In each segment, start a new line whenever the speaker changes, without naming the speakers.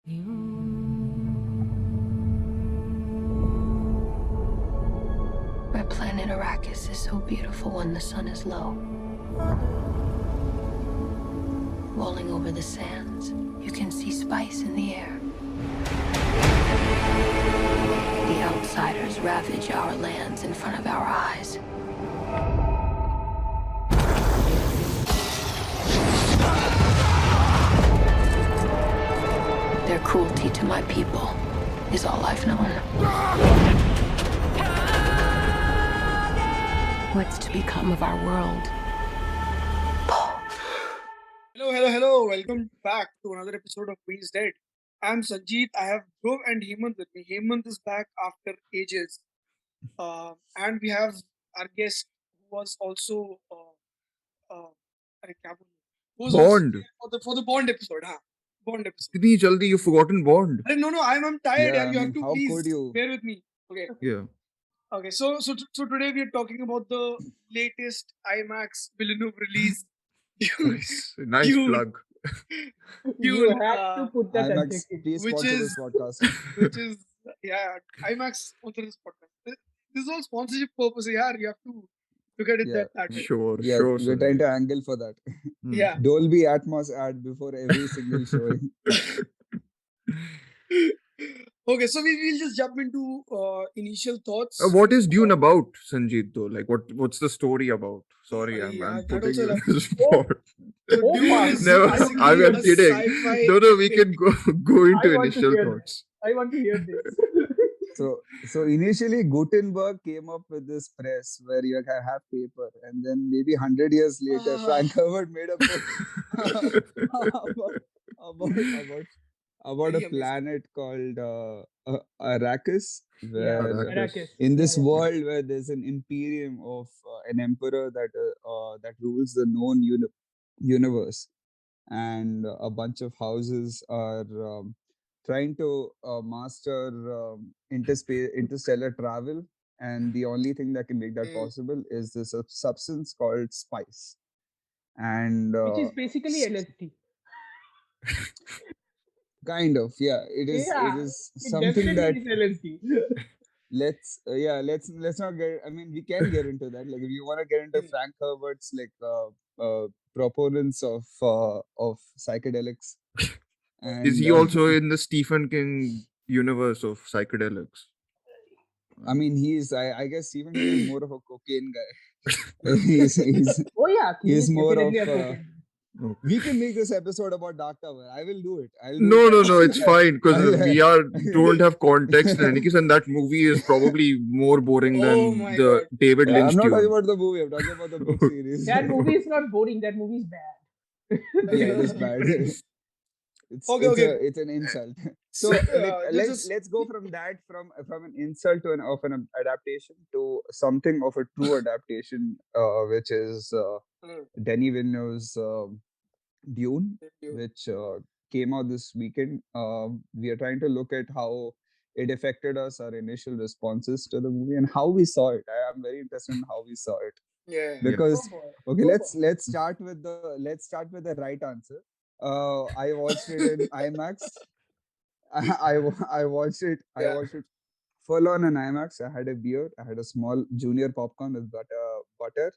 My planet Arrakis is so beautiful when the sun is low. Rolling over the sands, you can see spice in the air. The outsiders ravage our lands in front of our eyes. Their cruelty to my people is all I've known. What's to become of our world?
Hello. Welcome back to another episode of Queen's Dead. I'm Sanjeet. I have Dhruv and Hemant with me. Hemant is back after ages. And we have our guest who was also अरे क्या बोलूं? Who was also
Bond.
there for the Bond episode. हाँ, Bond episode.
Itni jaldi you've forgotten Bond.
No, I'm tired.
Yeah,
yaar. You have to
how
please
could you?
bear with me. Okay.
Yeah.
Okay. So today we are talking about the latest IMAX Villeneuve release.
Nice
Dune.
plug.
You had to put that
IMAX,
adjective.
please
Which
sponsor
is-
this podcast.
Which is IMAX sponsor this podcast. This is all sponsorship purpose. Yeah, you have to look at it
Yeah.
that way.
Sure.
Yeah, we're trying to angle for that.
Hmm.
Yeah.
Dolby Atmos ad before every single showing.
Okay, so we will just jump into initial thoughts.
What is Dune about, Sanjeet? Though, like, what's the story about? Sorry,
Yeah,
I'm
that
putting
also
you on
like-
the spot.
So
Oh,
Dune
wow.
is
Never.
basically
I'm
a
kidding.
sci-fi
No, we
epic.
can go into
I want to
initial
hear
thoughts.
I want to hear this.
So initially Gutenberg came up with this press where you have paper, and then maybe 100 years later, Frank Gerbert made a book about
Very
a
amazing.
planet called Arrakis, where
Arrakis.
Arrakis.
in this
Yeah.
world where there's an imperium of an emperor that rules the known universe, and a bunch of houses are trying to master interstellar travel, and the only thing that can make that possible is this substance called spice. And
Which is basically LSD.
kind of, yeah, it is
It
something that
definitely is LSD.
let's not get, I mean, we can get into that. Like, if you want to get into Frank Herbert's proponents of psychedelics, and
Is he also in the Stephen King universe of psychedelics?
I mean, I guess Stephen King is more of a cocaine guy. he's
Oh yeah, he
He's
is
more
definitely
of,
a cocaine.
Okay.
We can make this episode about Dark Tower. I will do it.
No, it's fine because
I'll-
we don't have context in any case, and that movie is probably more boring
Oh
than
my
the
God.
David
I'm
Lynch
not
Dune.
talking about the movie. I'm talking about the book series.
That movie is not boring. That movie is bad.
Yeah, it is bad.
Okay.
It's an insult.
So,
Let's go from that, from an insult to an adaptation to something of a true adaptation, which is Denis Villeneuve's Dune, which came out this weekend. We are trying to look at how it affected us, our initial responses to the movie, and how we saw it. I am very interested in how we saw it,
Yeah.
because
Oh, boy.
okay,
Oh,
let's start with the right answer. I watched it in IMAX. I watched it. I
Yeah.
watched it full on in IMAX. I had a beer. I had a small junior popcorn with butter.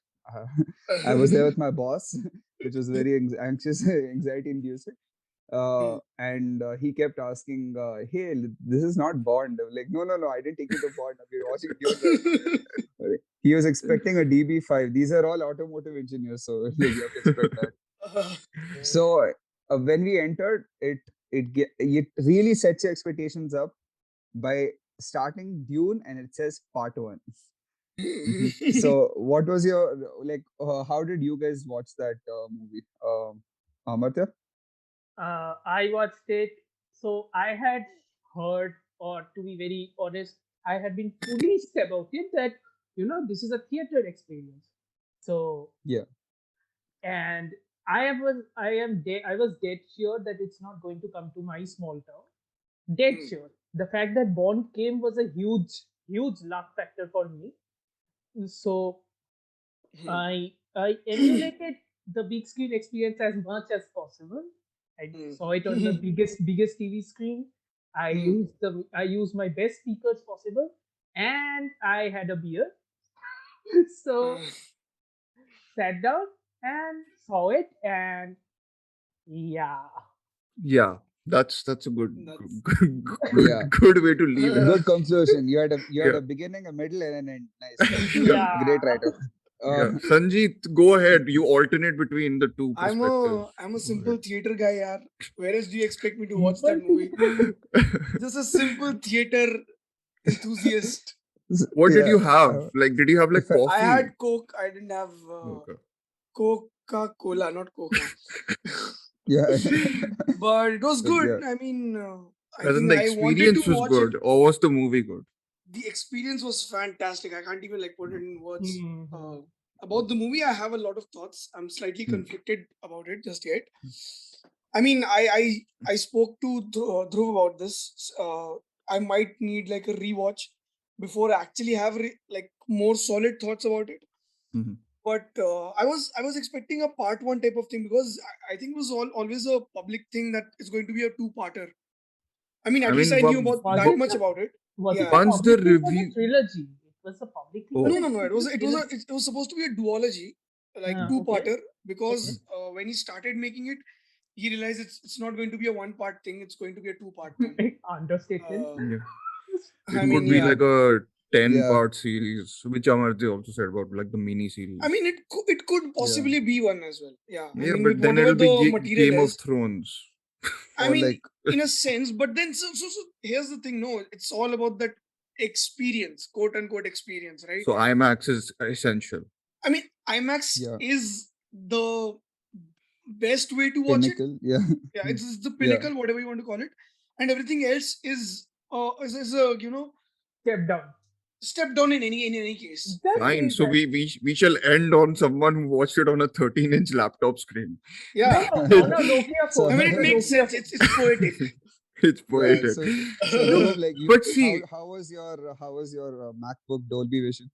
I was there with my boss, which was very anxiety inducing. And he kept asking, "Hey, this is not Bond." I was like, no, I didn't take you to Bond. We're watching Dune. He was expecting a DB5. These are all automotive engineers, so like, you have to expect that. So when we entered, it really sets your expectations up by starting Dune, and it says Part 1. So what was your how did you guys watch that movie, Amartya?
I watched it. So I had heard, or to be very honest, I had been foolish about it that this is a theater experience. So
Yeah.
and I was dead sure that it's not going to come to my small town. Dead sure. The fact that Bond came was a huge luck factor for me. So I emulated the big screen experience as much as possible. I
Hmm.
saw it on the biggest TV screen.
Hmm.
I used my best speakers possible, and I had a beer. So
Uh,
sat down and saw it, and yeah.
Yeah, that's a good
that's
Yeah.
good way to leave it.
Good conclusion. You had
Yeah,
a beginning, a middle, and an end. Nice, nice.
Yeah.
Great write-up.
yeah. Sanjeet, go ahead. You alternate between the two perspectives.
I'm a
Go ahead.
simple theater guy, yaar. Whereas do you expect me to watch
Simple
that movie?
theater.
Just a simple theater enthusiast.
What did
Yeah.
you have? Like, did you have like
If I,
I
coffee?
had Coke. I didn't have
Okay.
Coca-Cola, not Coca.
yeah.
But it was
But
good.
yeah.
I mean, I
As in
think
the
I wanted to
experience was
watch it.
good, or was the movie good?
The experience was fantastic. I can't even like put it in words.
Mhm.
About the movie, I have a lot of thoughts. I'm slightly
Hmm.
conflicted about it just yet. I mean, I spoke to Dhruv about this. I might need like a rewatch before I actually have like more solid thoughts about it.
Mhm.
But I was expecting a part one type of thing because I think it was always a public thing that it's going to be a two-parter. I mean,
I
at least
mean,
I knew about
Was
that
it
much
the
about it.
was it
Yeah.
the
once the
public thing for the
review.
trilogy? It was a public thing for
Oh,
No,
the
no, no.
trilogy.
It was supposed to be a duology, like
Okay.
two-parter,
Okay.
because when he started making it, he realized it's not going to be a one-part thing. It's going to be a two-part thing.
Understatement.
Uh,
yeah.
I
It
mean,
could be
yeah.
like a 10
Yeah.
part series, which Amartya also said about like the mini
I
series.
mean, it could
Yeah.
possibly be one as well. Yeah. I
Yeah,
mean, with
but then
whatever
it'll be
the material
Game of
is.
Thrones.
I
Or
mean,
like
in a sense, but then so here's the thing. No, it's all about that experience, quote unquote experience, right?
So IMAX is essential.
I mean, IMAX
yeah,
is the best way to watch it.
pinnacle. Yeah.
Yeah, it's the
Yeah.
pinnacle, whatever you want to call it, and everything else is a
Step down.
step down in any case.
Just
Fine.
say
So
that.
we shall end on someone who watched it on a 13-inch laptop screen.
Yeah,
No, no, Nokia
So
I
phone.
mean,
It
it
was a
makes
Nokia
sense.
phone.
It's poetic.
It's
yeah.
poetic.
So
No,
Dhruv, like you,
but see,
how was your MacBook Dolby Vision?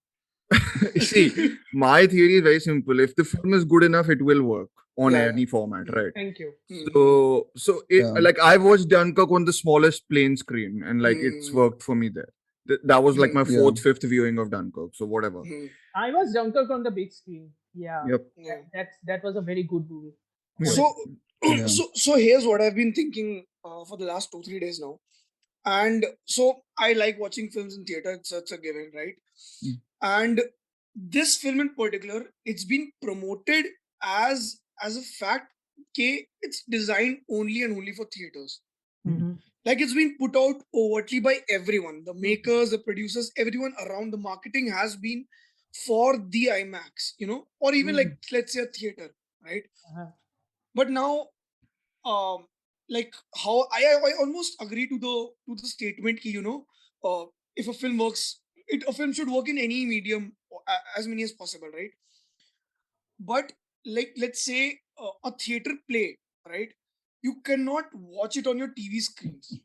see, my theory is very simple. If the film is good enough, it will work on
Yeah.
any format, right?
Thank you.
So it,
Yeah.
like I watched Dunkirk on the smallest plain screen, and like it's worked for me there. That was like my
Yeah.
fourth, fifth viewing of Dunkirk. So whatever.
I was Dunkirk on the big screen. Yeah.
Yep.
Yeah.
That was a very good movie.
Yeah.
So,
Yeah.
so here's what I've been thinking for the last 2-3 days now, and so I like watching films in theater. It's a given, right?
Mm.
And this film in particular, it's been promoted as a fact. Okay, it's designed only and only for theaters. Like it's been put out overtly by everyone, the makers, the producers, everyone around. The marketing has been for the IMAX, or even like let's say a theater, right?
Uh-huh.
But now, like how I almost agree to the statement ki, if a film works, a film should work in any medium, as many as possible, right? But like let's say a theater play, right? You cannot watch it on your TV screens,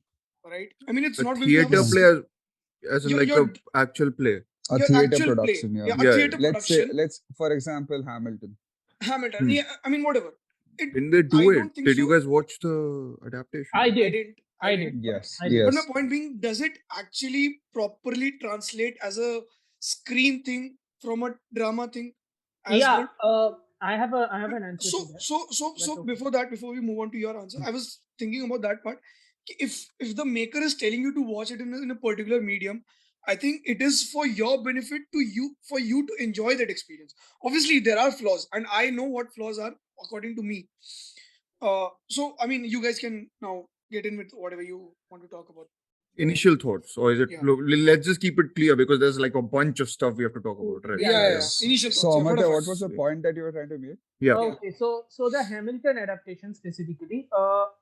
right? I mean, it's
A
not going to have a
theater play as in like
your
a actual play.
A
your
theater
actual play,
production. Yeah.
yeah, a
Yeah,
theater
Let's say,
production.
for example, Hamilton.
Hamilton,
Hmm.
yeah, I mean, whatever.
Didn't they
I
do it?
don't think
Did you
so.
guys watch the adaptation?
I
I
did.
didn't.
I did.
Yes.
I did.
But
Yes.
my point being, does it actually properly translate as a screen thing from a drama thing as
Yeah.
well?
I have an answer to that.
So
okay.
before we move on to your answer, I was thinking about that part. If the maker is telling you to watch it in a particular medium, I think it is for your benefit for you to enjoy that experience. Obviously, there are flaws, and I know what flaws are according to me. So I mean, you guys can now get in with whatever you want to talk about.
Initial thoughts, or is it?
Yeah.
Let's just keep it clear because there's like a bunch of stuff we have to talk about, right?
Yeah. Initial
So
thoughts. Yeah,
Amartya,
fatafa.
what was the point that you were trying to make?
Yeah.
Okay, so the Hamilton adaptation specifically,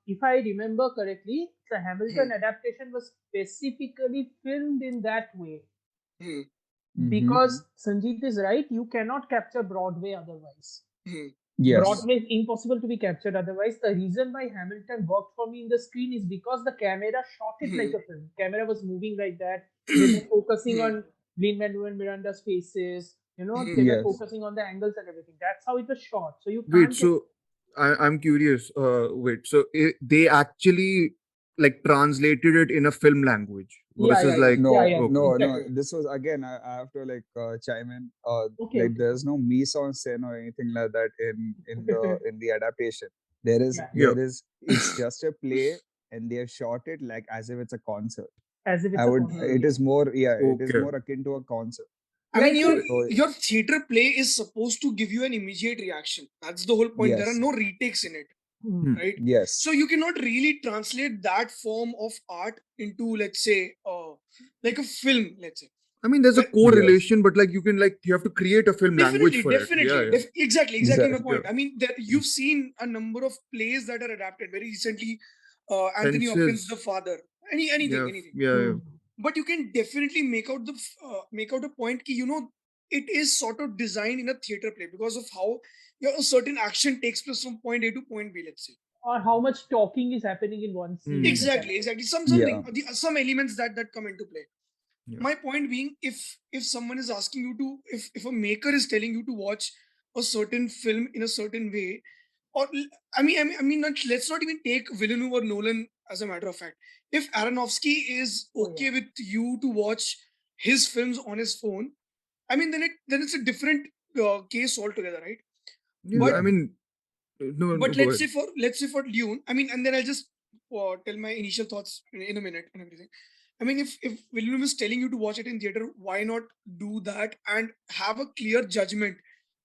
if I remember correctly, the Hamilton adaptation was specifically filmed in that way because Sanjeet is right. You cannot capture Broadway otherwise.
Yes.
Broadway is impossible to be captured otherwise. The reason why Hamilton worked for me in the screen is because the camera shot it like a film. Camera was moving like that. They were focusing on Lin-Manuel and Miranda's faces. They were
Yes.
focusing on the angles and everything. That's how it was shot. So you
Wait.
can't.
So I'm curious. Wait, so they actually like translated it in a film language
Yeah,
versus
yeah, yeah,
like
yeah,
No,
yeah.
okay,
no.
Exactly.
This was again. I have to like chime in.
Okay,
Like
okay.
there's no mise en scène or anything like that in the adaptation. There is
Yeah,
yeah,
there is. It's just a play, and they have shot it like as if it's a concert.
as if
I
it's a
would.
concert.
It
Yeah,
is more. Yeah, it is
okay,
more akin to a concert.
I mean,
like
So
your theater play is supposed to give you an immediate reaction. That's the whole point. There are
yes,
no retakes in it,
hmm.
hmm.
right?
yes,
So you cannot really translate that form of art into, let's say, like a film. Let's say.
I mean, there's a
But
yes,
correlation, but like you have to create a film language
definitely,
for it. Yeah,
definitely,
yeah,
exactly my
exactly.
yeah.
point. I mean, you've seen a number of plays that are adapted very recently. Anthony Hopkins, The
Fences.
Father,
Yeah,
anything.
yeah, yeah.
Hmm.
But you can definitely make out a point ki, it is sort of designed in a theater play because of how a certain action takes place from point A to point B, let's say.
Or how much talking is happening in one scene in the
Hmm.
Exactly,
dialogue.
something
Yeah,
some elements that come into play.
Yeah.
My point being, if someone is asking you to, if a maker is telling you to watch a certain film in a certain way, or not, let's not even take Villeneuve or Nolan as a matter of fact. If Aronofsky is
Oh yeah.
okay with you to watch his films on his phone, I mean, then it's a different case altogether, right?
Yeah,
But
I
yeah,
mean, no, no,
but
go ahead.
let's say for Dune, I mean, and then I'll just tell my initial thoughts in a minute and everything. I mean, if William is telling you to watch it in theater, why not do that and have a clear judgment,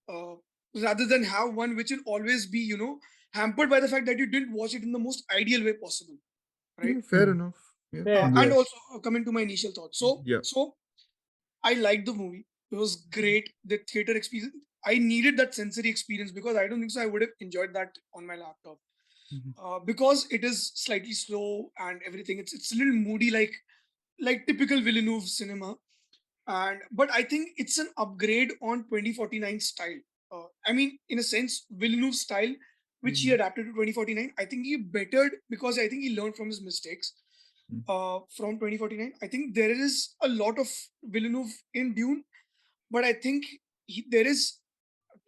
uh, rather than have one which will always be, hampered by the fact that you didn't watch it in the most ideal way possible, right?
Yeah, fair
Hmm.
enough. Yeah.
Fair enough.
And
yes.
also coming to my initial thoughts. So
Yeah.
so I liked the movie. It was great. The theater experience. I needed that sensory experience because I don't think so. I would have enjoyed that on my laptop.
Mhm.
Because it is slightly slow and everything. It's a little moody, like typical Villeneuve cinema. And but I think it's an upgrade on 2049 style. I mean, in a sense, Villeneuve style, which he
Mhm.
adapted to 2049. I think he bettered because I think he learned from his mistakes.
Mhm.
From 2049, I think there is a lot of Villeneuve in Dune, but I think there is,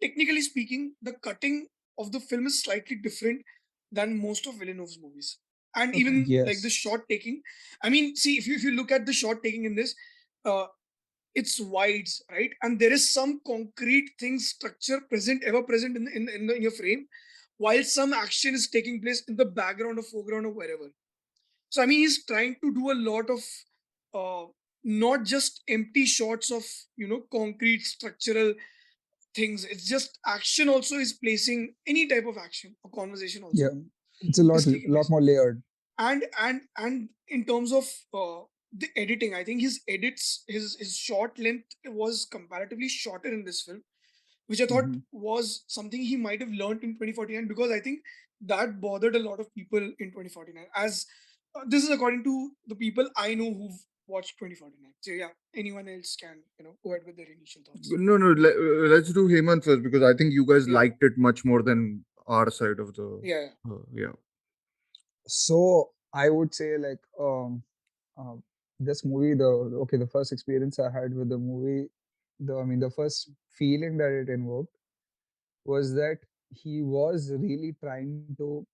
technically speaking, the cutting of the film is slightly different than most of Villeneuve's movies. And
Okay.
even like the
Yes.
shot taking, I mean, see, if you look at the shot taking in this, uh, it's wides, right? And there is some concrete thing, structure present, ever present in your frame, while some action is taking place in the background or foreground or wherever. So I mean, he's trying to do a lot of uh, not just empty shots of concrete structural things. It's just action also is placing any type of action or conversation also
Yeah, it's a lot
is taking
lot
place.
more layered.
And in terms of the editing, I think his edits, his short length was comparatively shorter in this film, which I thought
Hmm.
was something he might have learned in 2049, because I think that bothered a lot of people in 2049. As this is according to the people I know who've watched 2049. So yeah, anyone else can go ahead with their initial thoughts.
No, no. Let's do Hemant first because I think you guys
Yeah,
liked it much more than our side of the.
yeah, yeah.
Yeah.
So I would say like um this movie, the first experience I had with the movie, the first feeling that it invoked was that he was really trying to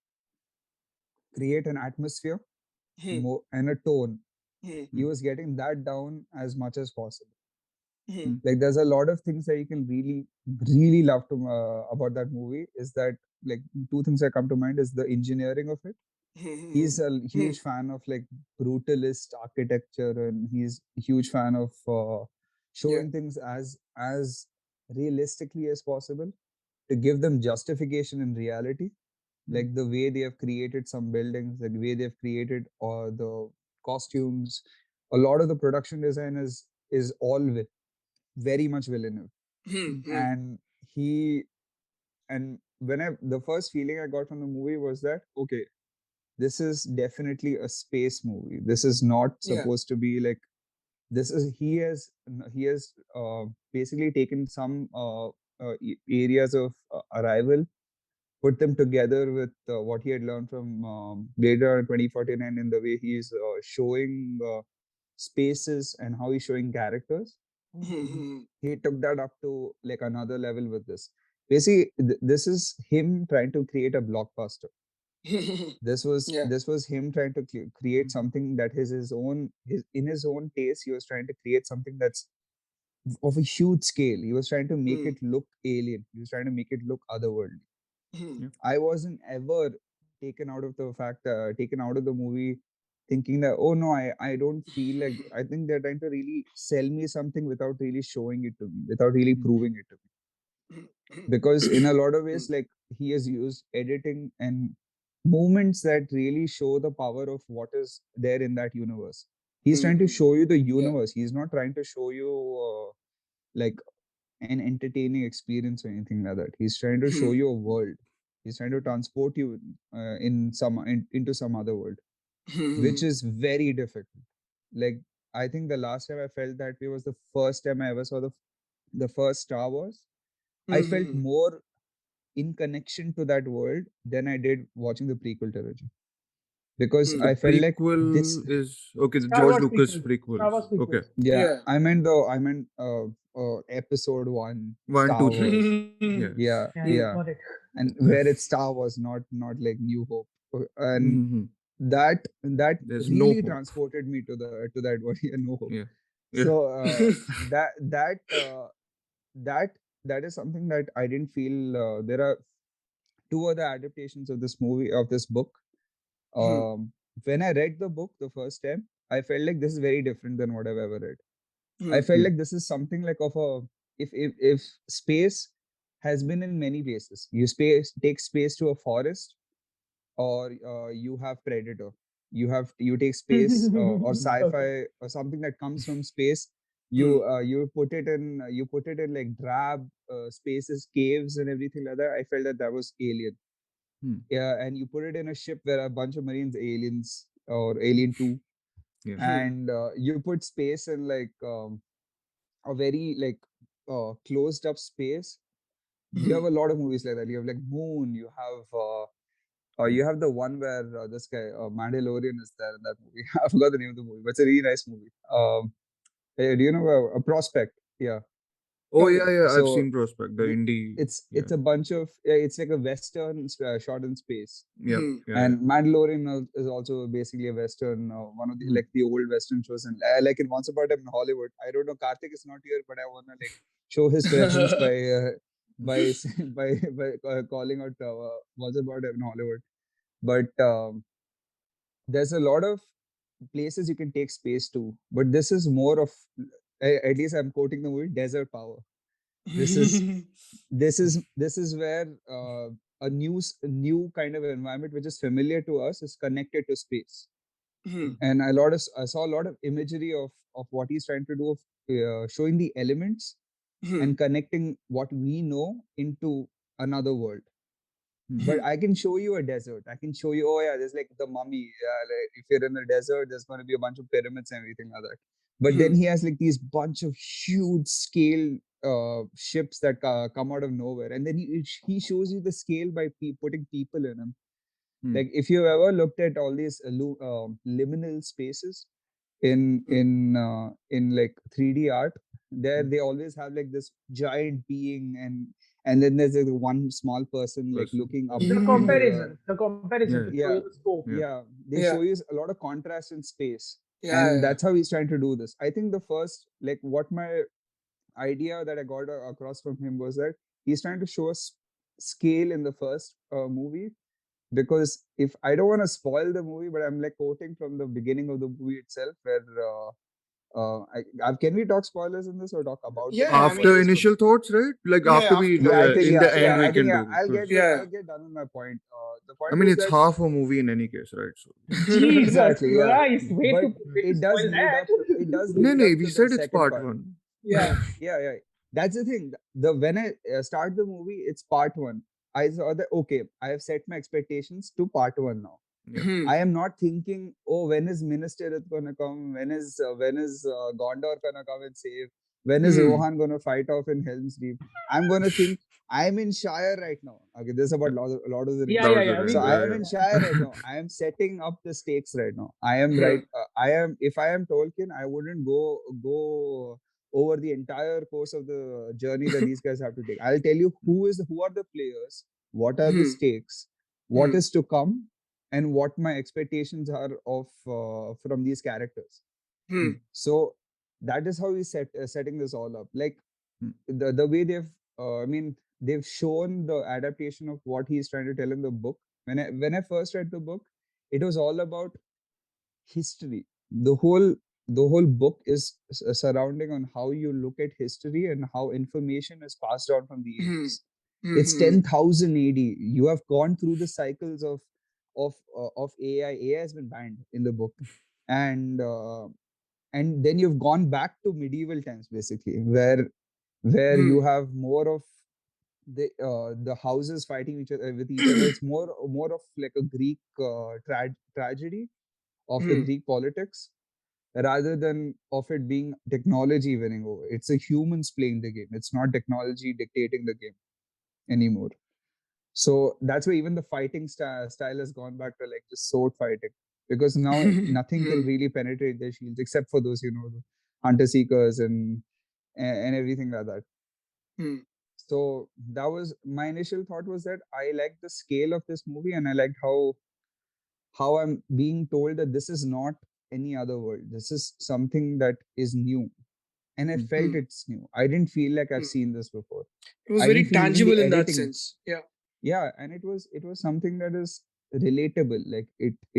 create an atmosphere
Hmm,
and a tone.
hmm,
He was getting that down as much as possible.
hmm,
Mm.
Like there's a lot of things that you can really really love to about that movie. Is that like two things that come to mind is the engineering of it.
hmm,
He's a
hmm,
huge fan of like brutalist architecture, and he's a huge fan of
yeah.
showing things as realistically as possible to give them justification in reality,
Mm.
like the way they have created some buildings, the way they've created or the costumes. A lot of the production design is all with very much Villeneuve.
Hmm,
Mm.
hmm,
And he and when I the first feeling I got from the movie was that okay, this is definitely a space movie. This is not
yeah.
supposed to be like this is he has basically taken some areas of arrival, put them together with what he had learned from Blade Runner 2049 in the way he's showing spaces and how he's showing characters.
Hmm,
Mhm.
hmm,
He took that up to like another level with this. basically this is him trying to create a blockbuster. This
Yeah.
was him trying to create something that is in his own taste. He was trying to create something that's of a huge scale. He was trying to make
Hmm.
it look alien. He was trying to make it look otherworldly.
Hmm.
I wasn't ever taken out of the movie thinking that, oh no, I don't feel like, I think they're trying to really sell me something without really showing it to me, without really proving it to me. Because in a lot of ways, like, he has used editing and movements that really show the power of what is there in that universe. He's trying to show you the
Yeah.
universe. He's not trying to show you like an entertaining experience or anything like that. He's trying to show you a world. He's trying to transport you into some other world, which is very difficult. Like, I think the last time I felt that way was the first time I ever saw the first Star Wars. I felt more in connection to that world than I did watching the prequel trilogy, because
The
I felt like this.
prequel is okay. The
Star
George
Wars
Lucas
prequels. Star
prequels.
Wars
Okay,
prequels.
Yeah,
Yeah.
I meant episode 1
one,
Star
two, three.
Wars.
Yeah.
Yeah,
Yeah,
yeah,
got it.
and where it's Star Wars, not like New Hope. And
Mm-hmm.
that
There's no
really
hope.
transported me to that word. Yeah, no hope.
Yeah. Yeah.
So that that uh, that that is something that I didn't feel. There are two other adaptations of this book. When I read the book the first time, I felt like this is very different than what I've ever read. I felt like this is something like of a, if space has been in many places. You take space to a forest, or you have Predator. You take space or
Okay.
sci-fi or something that comes from space. You put it in like drab spaces, caves, and everything like that. I felt that that was Alien. Yeah, and you put it in a ship where a bunch of Marines, aliens or Alien 2,
Yeah.
and you put space in like a very like closed up space. You have a lot of movies like that. You have like Moon. You have the one where this guy Mandalorian is there in that movie. I forgot the name of the movie, but it's a really nice movie. Do you know a Prospect? Yeah.
Oh
Okay.
yeah, yeah. I've
So
seen Prospect, the indie.
it's
Yeah.
a bunch of it's like a western shot in space.
Yeah. Yeah.
And Mandalorian is also basically a western, one of the like the old western shows. And like in Once Upon a Time in Hollywood, I don't know, Karthik is not here, but I want to like show his presence by calling out Once Upon a Time in Hollywood. But there's a lot of places you can take space to, but this is more of, at least I'm quoting the movie, desert power. This is this is where a new kind of environment which is familiar to us is connected to space. And I saw a lot of imagery of what he's trying to do of showing the elements and connecting what we know into another world. But I can show you a desert. I can show you, oh yeah, there's like the mummy. Like if you're in the desert, there's going to be a bunch of pyramids and everything like that. But then he has like these bunch of huge scale ships that come out of nowhere, and then he shows you the scale by putting people in them. Like if you've ever looked at all these liminal spaces in like 3D art, there they always have like this giant being, and then there's like one small person like
Person.
looking up
The
into
comparison. The comparison
Yeah.
to show
yeah
you the scope.
yeah they
Yeah.
show you a lot of contrast in space.
Yeah.
And that's how he's trying to do this. I think the first, like, what my idea that I got across from him was that he's trying to show us scale in the first movie, because if I don't want to spoil the movie, but I'm like quoting from the beginning of the movie itself, where can we talk spoilers in this or talk about the
Yeah.
movie
I mean,
After
spoilers?
initial thoughts, right? Like
yeah.
after we,
After.
Yeah, I think
in the end, we
I think
can do. Because
Yeah.
I'll get done with my point. The
I
point
mean,
is
it's
that
half a movie in any case, right? So
Jesus
exactly, yeah,
Christ! Way
but
to
it does
spoil
lead
that.
up. It does
no,
lead
no.
up
We
to
said
the
it's
second
part
part.
one.
Yeah.
Yeah. That's the thing. The when I start the movie, it's part one. I saw that, okay, I have set my expectations to part one now.
Yeah.
I am not thinking, oh, when is Minister gonna come? When is Gondor gonna come and save? When is Rohan gonna fight off in Helm's Deep? I'm gonna think I'm in Shire right now. Okay, this is about Lord of the Rings.
Yeah,
That
yeah,
was
yeah.
the
So
ring.
I
Yeah,
am
yeah.
in Shire right now. I am setting up the stakes right now. I am right. I am. If I am Tolkien, I wouldn't go. over the entire course of the journey that these guys have to take. I'll tell you who are the players, what are the
Hmm.
stakes, what
Hmm.
is to come, and what my expectations are of from these characters.
Hmm.
So that is how we setting this all up. Like
Hmm.
the way I mean, they've shown the adaptation of what he's trying to tell in the book. When I first read the book, it was all about history. The whole book is surrounding on how you look at history and how information is passed on from the
Hmm.
ages. It's
Hmm.
10,000 AD. You have gone through the cycles of AI. AI has been banned in the book, and then you've gone back to medieval times, basically, where
Hmm.
you have more of the houses fighting each other with each other. It's more of like a Greek tragedy of the
Hmm.
Greek politics, rather than of it being technology winning over. It's a humans playing the game. It's not technology dictating the game anymore. So that's why even the fighting style has gone back to like just sword fighting, because now nothing can
Hmm.
really penetrate their shields except for those, the hunter seekers and everything like that.
Hmm.
So that was my initial thought, was that I liked the scale of this movie, and I liked how I'm being told that this is not any other world. This is something that is new. And I
Hmm.
felt
Hmm.
it's new. I didn't feel like I've
Hmm.
seen this before.
It was
I didn't
very
feel even the
tangible in that
editing.
sense. Yeah.
Yeah, and it was something that is relatable. Like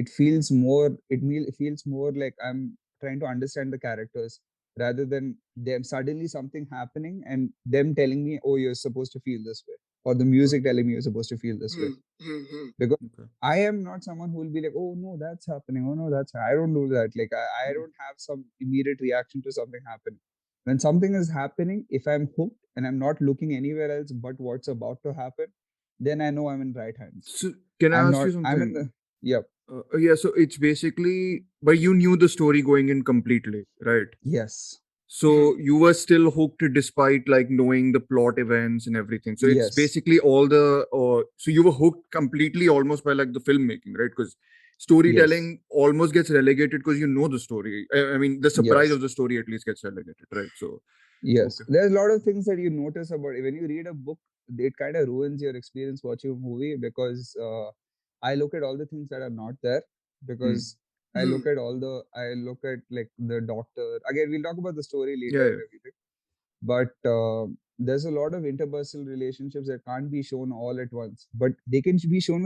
it feels more, it feels more like I'm trying to understand the characters, rather than them suddenly something happening and them telling me, oh, you're supposed to feel this way, or the music
Okay.
telling me you're supposed to feel this way.
Hmm. Hmm. Hmm.
Because
Okay.
I am not someone who will be like, oh no, that's happening. Oh no, I don't do that. Like I
Hmm.
don't have some immediate reaction to something happening. When something is happening, if I'm hooked and I'm not looking anywhere else but what's about to happen, then I know I'm in right hands.
So can I
I'm
ask
not.
you
I'm in
something?
the. Yep.
Yeah, so it's basically, but you knew the story going in completely, right?
Yes.
Hmm.
So you were still hooked despite like knowing the plot events and everything. So it's
Yes.
basically all the, so you were hooked completely almost by like the filmmaking, right? Because
Yes.
storytelling almost gets relegated because you know the story. I mean, the surprise
Yes.
of the story at least gets relegated, right? So,
Yes.
okay.
There's a lot of things that you notice about when you read a book. It kind of ruins your experience watching a movie, because I look at all the things that are not there,
Hmm.
because
Hmm.
I look at like the doctor. Again, we'll talk about the story
Yeah,
later and
yeah.
everything. But there's a lot of interpersonal relationships that can't be shown all at once, but they can be shown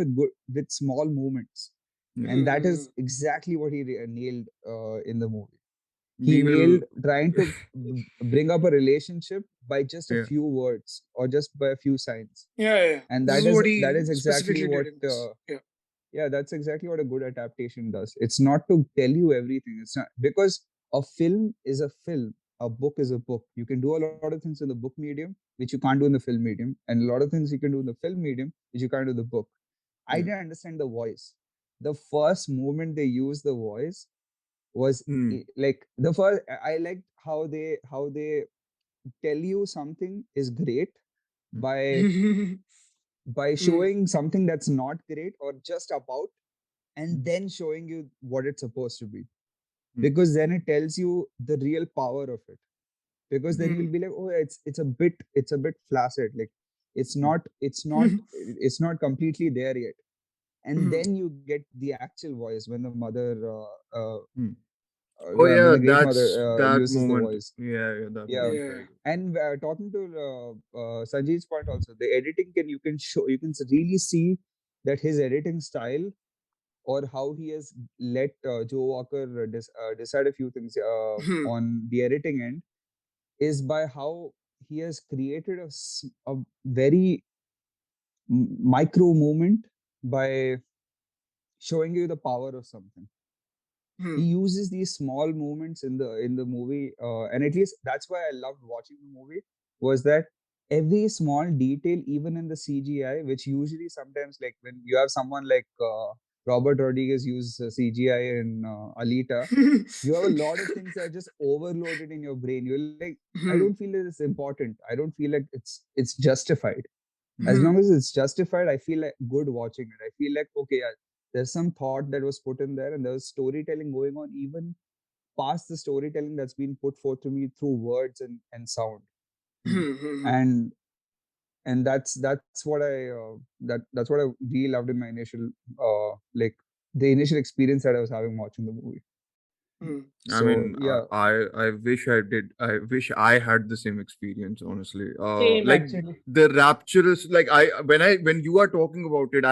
with small movements,
Yeah.
and that
Hmm.
is exactly what he nailed in the movie. He
We will,
nailed trying to bring up a relationship by just a
yeah.
few words or just by a few signs,
Yeah. Yeah. Yeah.
and
This
that
is
is
what
that
he
is exactly
specifically did
what
in this. Yeah.
yeah, that's exactly what a good adaptation does. It's not to tell you everything. It's not, because a film is a film, a book is a book. You can do a lot of things in the book medium which you can't do in the film medium, and a lot of things you can do in the film medium which you can't do in the book. I
Yeah.
didn't understand the voice. The first moment they used the voice was
Hmm.
like the first. I liked how they tell you something is great
Hmm.
by
Hmm.
showing something that's not great or just about, and
Hmm.
then showing you what it's supposed to be,
Hmm.
because then it tells you the real power of it. Because then
Hmm.
you'll be like, oh, it's a bit flaccid, like it's
Hmm.
not it's not it's not completely there yet. And
Hmm.
then you get the actual voice when the mother
Hmm. Oh
when
yeah,
the great mother
that's that
uses the
moment.
voice.
Yeah, yeah, that
Yeah.
moment
Yeah.
very good.
And talking to Sanjeet's point also, the editing you can really see that his editing style, or how he has let Joe Walker decide a few things
Hmm.
on the editing end, is by how he has created a very micro movement by showing you the power of something. He
Hmm.
uses these small movements in the movie, and at least that's why I loved watching the movie, was that every small detail, even in the CGI, which usually sometimes, like when you have someone like Robert Rodriguez use CGI in Alita, you have a lot of things that are just overloaded in your brain. You're like, I don't
Hmm.
feel that it's important. I don't feel like it's justified. As
Hmm.
Hmm.
long as it's justified, I feel like good watching it. I feel like, okay, yeah, there's some thought that was put in there, and there was storytelling going on, even past the storytelling that's been put forth to me through words and sound. and that's what that's what I really loved in my initial like the initial experience that I was having watching the movie.
I
So
mean,
yeah,
I wish I did. I wish I had the same experience. Honestly,
Same
like
actually.
the rapturous. Like when you are talking about it,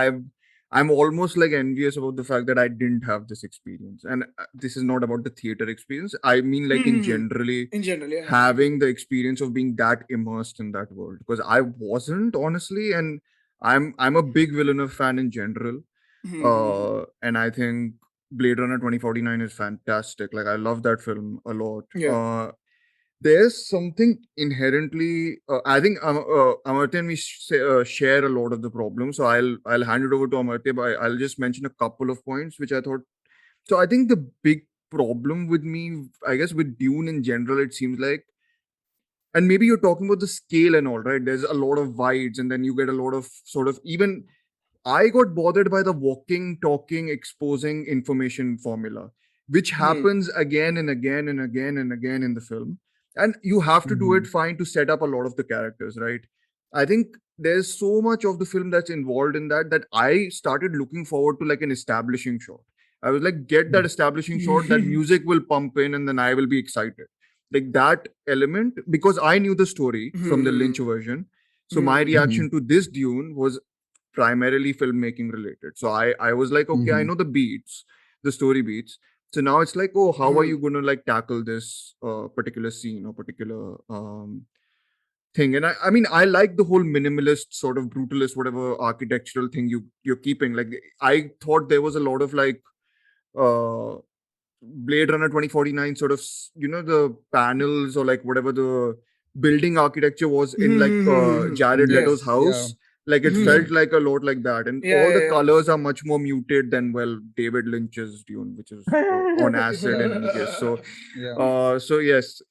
I'm almost like envious about the fact that I didn't have this experience. And this is not about the theater experience. I mean, like in generally
In general, yeah.
having the experience of being that immersed in that world, because I wasn't, honestly. And I'm a big Villeneuve fan in general. And I think Blade Runner 2049 is fantastic. Like I love that film a lot.
Yeah.
There's something inherently. I think Amartya and me share a lot of the problems. So I'll hand it over to Amartya, but I'll just mention a couple of points which I thought. So I think the big problem with me, I guess, with Dune in general, it seems like, and maybe you're talking about the scale and all, right? There's a lot of wides, and then you get a lot of sort of even I got bothered by the walking, talking, exposing information formula, which happens again and again and again and again in the film. And you have to do it fine to set up a lot of the characters, right? I think there's so much of the film that's involved in that I started looking forward to like an establishing shot. I was like, get that establishing shot, that music will pump in, and then I will be excited. Like that element, because I knew the story from the Lynch version. So my reaction to this Dune was primarily filmmaking related. So I was like, okay, I know the beats, the story beats. So now it's like, oh, how are you going to like tackle this particular scene or particular thing? And I mean, I like the whole minimalist sort of brutalist, whatever architectural thing you're keeping. Like I thought there was a lot of like uh Blade Runner 2049 sort of, the panels or like whatever the building architecture was in like Jared Leto's
yes, yeah,
house. Like it
Yeah.
felt like a lot like that. And
Yeah,
all the
yeah,
colors are much more muted than, well, David Lynch's Dune, which is on acid in any case. So,
yeah.
so yes,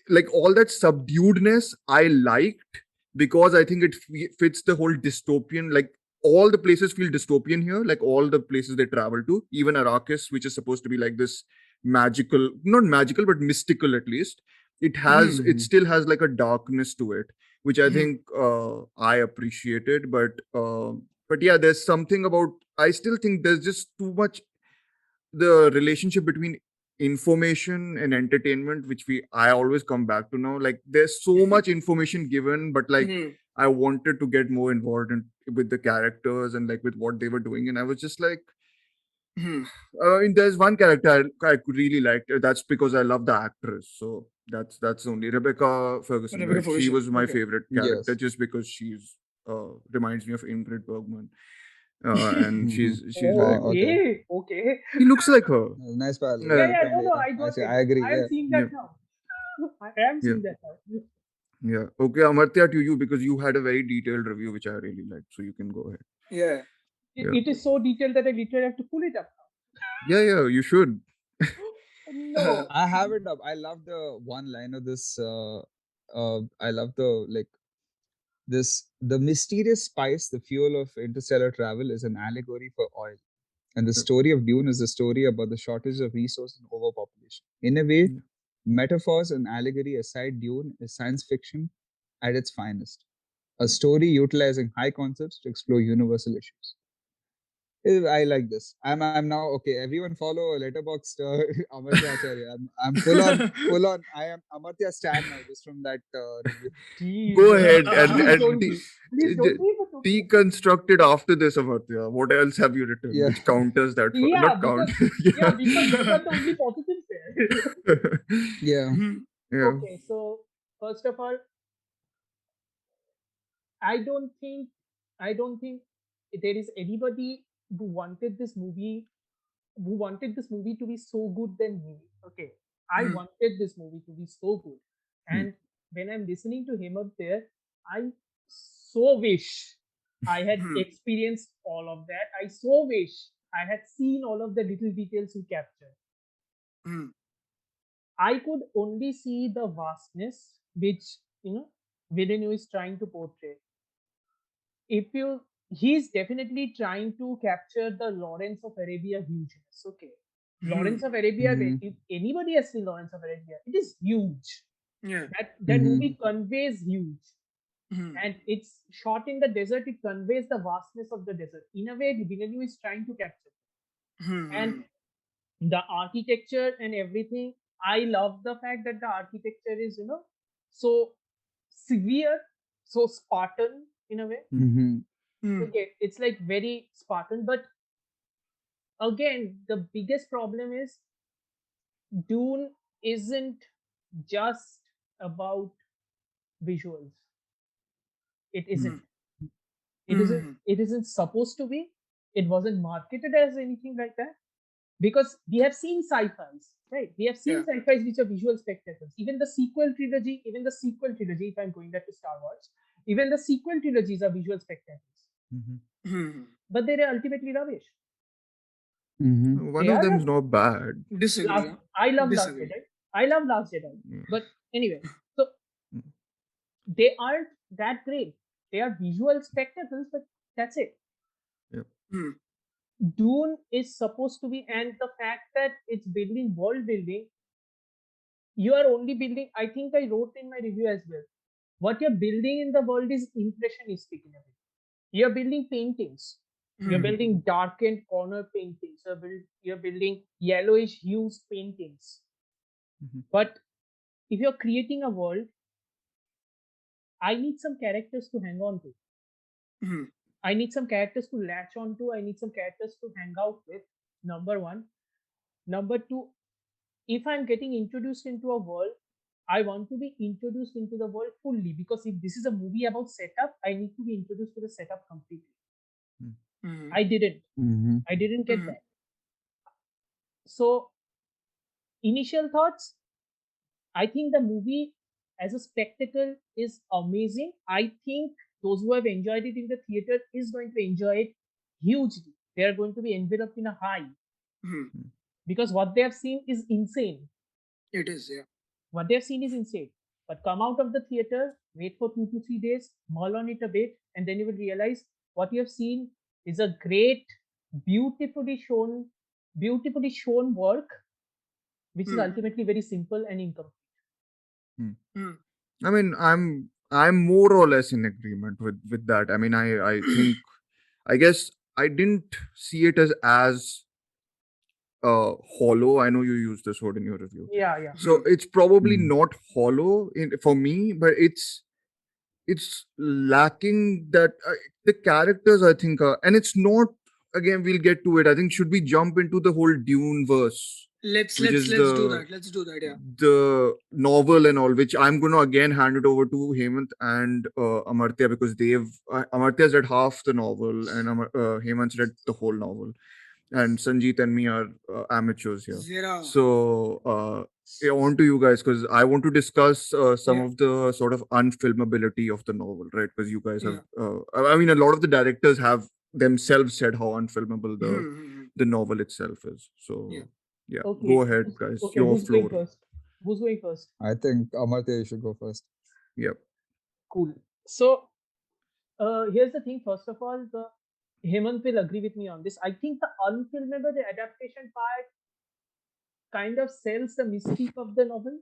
like all that subduedness I liked, because I think it fits the whole dystopian, like all the places feel dystopian here, like all the places they travel to, even Arrakis, which is supposed to be like this magical, not magical, but mystical at least. It still has like a darkness to it, which I think I appreciated. But yeah, there's something about, I still think there's just too much the relationship between information and entertainment, which I always come back to now. Like there's so much information given, but like I wanted to get more involved with the characters and like with what they were doing, and I was just like, there's one character I could really like. That's because I love the actress. So that's only Rebecca Ferguson,
Rebecca
right? She
Ferguson.
was my
Okay.
favorite character
Yes.
just because she's reminds me of Ingrid Bergman, and she's very
Wow,
good.
okay.
Okay.
He looks like her.
Nice parallel.
Yeah,
Uh,
yeah, no,
Yeah,
I
I
got
see.
it.
I agree.
I am
Yeah.
seeing
yeah,
that now. I am
yeah,
seeing that now.
yeah. Okay, Amartya, to you, because you had a very detailed review, which I really liked. So you can go ahead.
Yeah.
Yeah,
It is so detailed that I literally have to pull it up
yeah, yeah. You should.
now. No.
I have it up. I love the one line of this. I love the like the mysterious spice, the fuel of interstellar travel, is an allegory for oil. And the
Yeah,
story of Dune is a story about the shortage of resource and overpopulation. In a way,
yeah.
metaphors and allegory aside, Dune is science fiction at its finest. A story utilizing high concepts to explore universal issues. I like this. I'm now okay. Everyone follow Letterboxd Amartya Acharya. I'm full on. I am Amartya Stan now, just from that review.
Jeez.
Go ahead and
Please don't be. Please don't
de-
be. But okay.
deconstruct it after this, Amartya. What else have you written
Yeah.
which counters that?
Yeah,
Not count.
because those are the only positives there.
Yeah.
Yeah.
Okay, so first of all, I don't think I don't think there is anybody who wanted this movie to be so good than me. Okay, I wanted this movie to be so good,
Hmm.
and when I'm listening to him up there, I so wish I had experienced all of that. I so wish I had seen all of the little details you captured. I could only see the vastness which Villeneuve is trying to portray. If you He's definitely trying to capture the Lawrence of Arabia hugeness. Okay, Lawrence of Arabia,
Mhm.
if anybody has seen Lawrence of Arabia, it is huge.
Yeah.
That movie
Mhm.
conveys huge. And it's shot in the desert, it conveys the vastness of the desert. In a way, Villeneuve is trying to capture. And the architecture and everything, I love the fact that the architecture is, so severe, so Spartan in a way.
Mhm.
Okay, it's like very Spartan, but again, the biggest problem is Dune isn't just about visuals. It isn't. It isn't supposed to be. It wasn't marketed as anything like that. Because we have seen sci-fis, right? We have seen
Yeah.
sci-fis which are visual spectacles. Even the sequel trilogy, if I'm going back to Star Wars, even the sequel trilogies are visual spectacles. But they are ultimately rubbish.
Mhm.
They
One of
are
them's
rubbish.
not bad.
Disagree. Yeah.
I love Last
Disagree.
Jedi. I love Last Jedi.
Yeah.
But anyway, so
Mm.
they aren't that great. They are visual spectacles, but that's it.
Yeah.
Dune is supposed to be, and the fact that it's building world building, you are only building. I think I wrote in my review as well. What you're building in the world is impressionistic in a way. You're building paintings. You're building darkened corner paintings. You're building yellowish hues paintings.
Mhm.
But if you're creating a world, I need some characters to hang on to. I need some characters to latch on to. I need some characters to hang out with. Number one. Number two, if I'm getting introduced into a world, I want to be introduced into the world fully, because if this is a movie about setup, I need to be introduced to the setup completely. I didn't.
Mhm.
I didn't get that. So, initial thoughts, I think the movie as a spectacle is amazing. I think those who have enjoyed it in the theater is going to enjoy it hugely. They are going to be enveloped in a high, because what they have seen is insane.
It is. Yeah.
What they've seen is insane. But come out of the theater, wait for 2 to 3 days, mull on it a bit, and then you will realize what you have seen is a great, beautifully shown, beautifully shown work, which is ultimately very simple and incomplete.
I mean, I'm more or less in agreement with that. I mean, I think, I guess I didn't see it as hollow. I know you used this word in your review.
Yeah, yeah.
So it's probably
Mm.
not hollow for me, but it's lacking that the characters, I think, and it's not, again, we'll get to it. I think, should we jump into the whole Dune-verse,
Let's
which
let's
is
let's do that. Let's do that. Yeah.
the novel and all, which I'm going to again hand it over to Hemant and Amartya, because Amartya's read half the novel and Hemant's read the whole novel, and Sanjeet and me are amateurs here.
Zero.
So yeah, on to you guys, because I want to discuss some
Yeah.
of the sort of unfilmability of the novel, right? Because you guys have,
Yeah.
I mean, a lot of the directors have themselves said how unfilmable the novel itself is. So
Yeah.
yeah, go
Okay.
ahead, guys.
Okay.
Your
Who's going
floor.
first? Who's going first?
I think Amartya, you should go first.
Yep.
Cool. So, here's the thing. First of all, the Hemant will agree with me on this. I think the unfilmable, the adaptation part, kind of sells the mystique of the novel.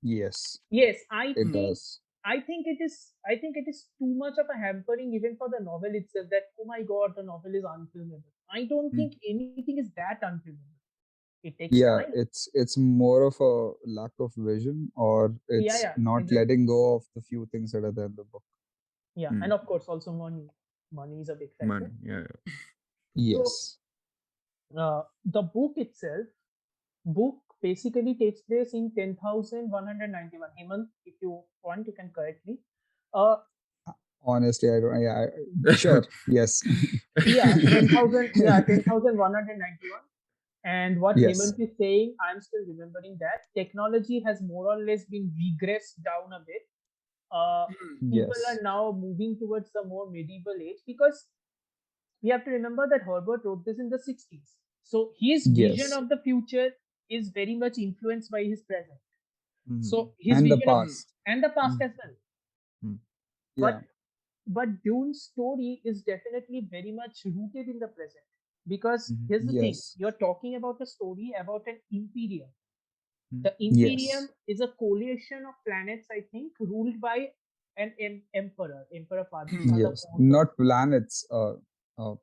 Yes,
Yes,
it does.
I think it is too much of a hampering even for the novel itself, that oh my god, the novel is unfilmable. I don't think anything is that unfilmable. It takes
Yeah,
time.
it's more of a lack of vision, or
Yeah,
it's
yeah,
not
exactly.
letting go of the few things that are there in the book.
Yeah, and of course also money. Money is a big factor.
Man, yeah.
So
Yes.
the book basically takes place in 10,191. Hemant, if you want, you can correct me. Uh,
Honestly, I don't. Yeah, sure. Yes.
yeah, 10,000. Yeah, 10,191. And what
Yes.
Hemant is saying, I'm still remembering that technology has more or less been regressed down a bit. People
Yes.
are now moving towards the more medieval age, because we have to remember that Herbert wrote this in the 60s. So his vision
Yes.
of the future is very much influenced by his present.
Mhm.
So his
And the
vision of,
past.
and the past
Mm.
as well.
Mm.
But
Yeah.
but Dune's story is definitely very much rooted in the present. Because
Mhm.
here's the thing:
Yes.
you're talking about a story about an imperium.
Mm.
The imperium
Yes.
is a coalition of planets, I think, ruled by an emperor, Emperor Padishah the
Yes.
Fourth.
Not planets. Uh,
Yeah,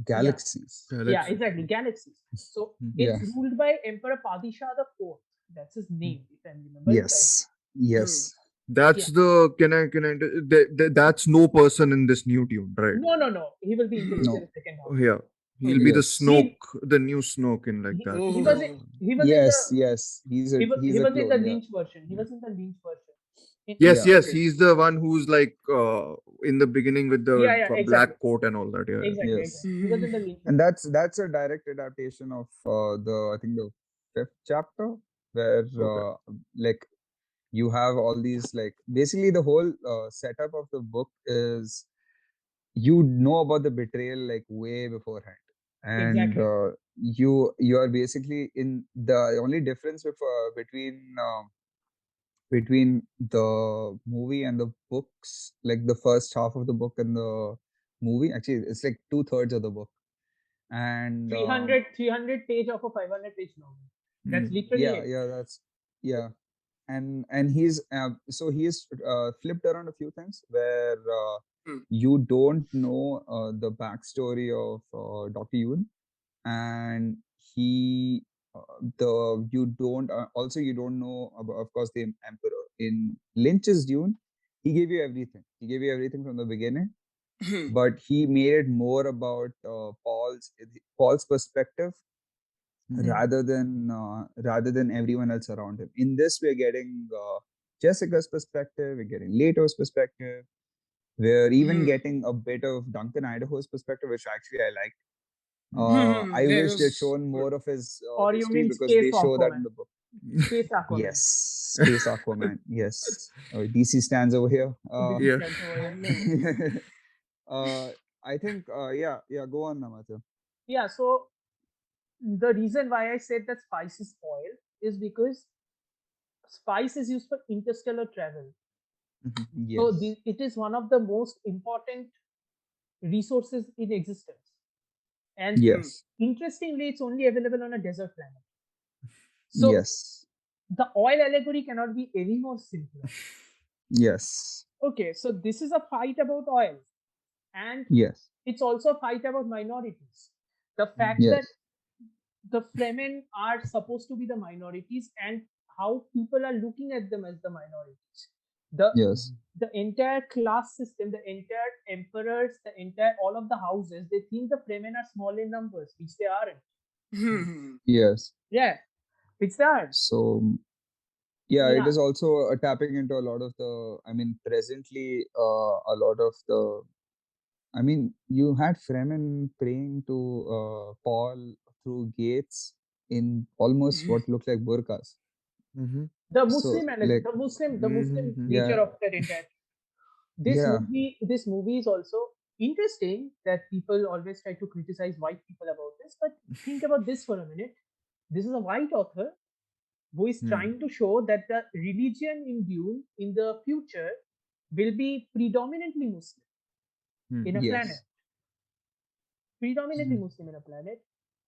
Galaxies.
yeah,
Galaxy.
exactly, galaxies. So
Mm.
Yeah.
it's ruled by Emperor Padishah the Fourth. That's his
Mm.
name, if I remember it correctly.
Yes. Yes.
That's
Yeah.
the can I that's no person in this new tune, right?
No. He will be introduced in
No.
the second half.
Oh, yeah. He'll be the
Yes.
Snoke, the new Snoke in like that.
He
That
was in,
Oh.
he was in the
Yes. Yes.
he
He's a
was in the
clone. Yeah.
Lynch version. He was in the Lynch version.
Yes,
Yeah.
yes,
Okay.
he's the one who's like in the beginning with the
Yeah, exactly,
black coat and all that. Yeah, yeah.
exactly,
Yes.
exactly. He was in the Lynch
And
version.
that's a direct adaptation of the, I think, the fifth chapter, where
Okay.
like you have all these, like, basically the whole setup of the book is you know about the betrayal like way beforehand, and
Exactly.
you are basically in the only difference between the movie and the books, like the first half of the book and the movie, actually it's like 2/3 of the book. And
300 page of a 500-page novel. That's
Mm.
literally it.
that's yeah. And he's so he's flipped around a few things where
Hmm.
you don't know the backstory of Dr. Yoon, and he the you don't also you don't know about, of course, the emperor in Lynch's Dune. He gave you everything from the beginning, but he made it more about Paul's perspective
Mhm.
rather than everyone else around him. In this, we're getting Jessica's perspective, we're getting Leto's perspective, we're even getting a bit of Duncan Idaho's perspective, which actually I like. I
Yeah, it
wish they'd
was
shown
good.
more of his
Or you
history,
mean
because they
Space
show that in
Aquaman?
the book.
Space Aquaman.
Yes, Space Aquaman. Yes, DC stands over here.
This is
Yeah.
that's over here.
uh, I think, yeah. Go on, Amartya.
Yeah, so the reason why I said that spice is oil is because spice is used for interstellar travel.
Mhm.
So
Yes,
it is one of the most important resources in existence. And
yes,
interestingly, it's only available on a desert planet. So
yes,
the oil allegory cannot be any more simpler.
yes,
Okay, so this is a fight about oil, and
yes,
it's also a fight about minorities. The fact
Mhm.
that
yes,
the Fremen are supposed to be the minorities, and how people are looking at them as the minorities. The
yes,
the entire class system, the entire emperors, the entire all of the houses, they think the Fremen are small in numbers, which they aren't.
yes.
Yeah, which they aren't.
So yeah, it
Yeah,
is also tapping into a lot of the. I mean, presently, a lot of the. I mean, you had Fremen praying to Paul through gates in almost what looked like burqas.
Mhm.
the
So
Muslim and
like,
the Muslim
Mhm.
nature
yeah,
of that entire.
yeah,
This movie is also interesting that people always try to criticize white people about this, but think about this for a minute. This is a white author who is
Mhm.
trying to show that the religion in Dune in the future will be predominantly Muslim in a
Mhm.
planet.
yes,
Predominantly
Mhm.
Muslim in a planet.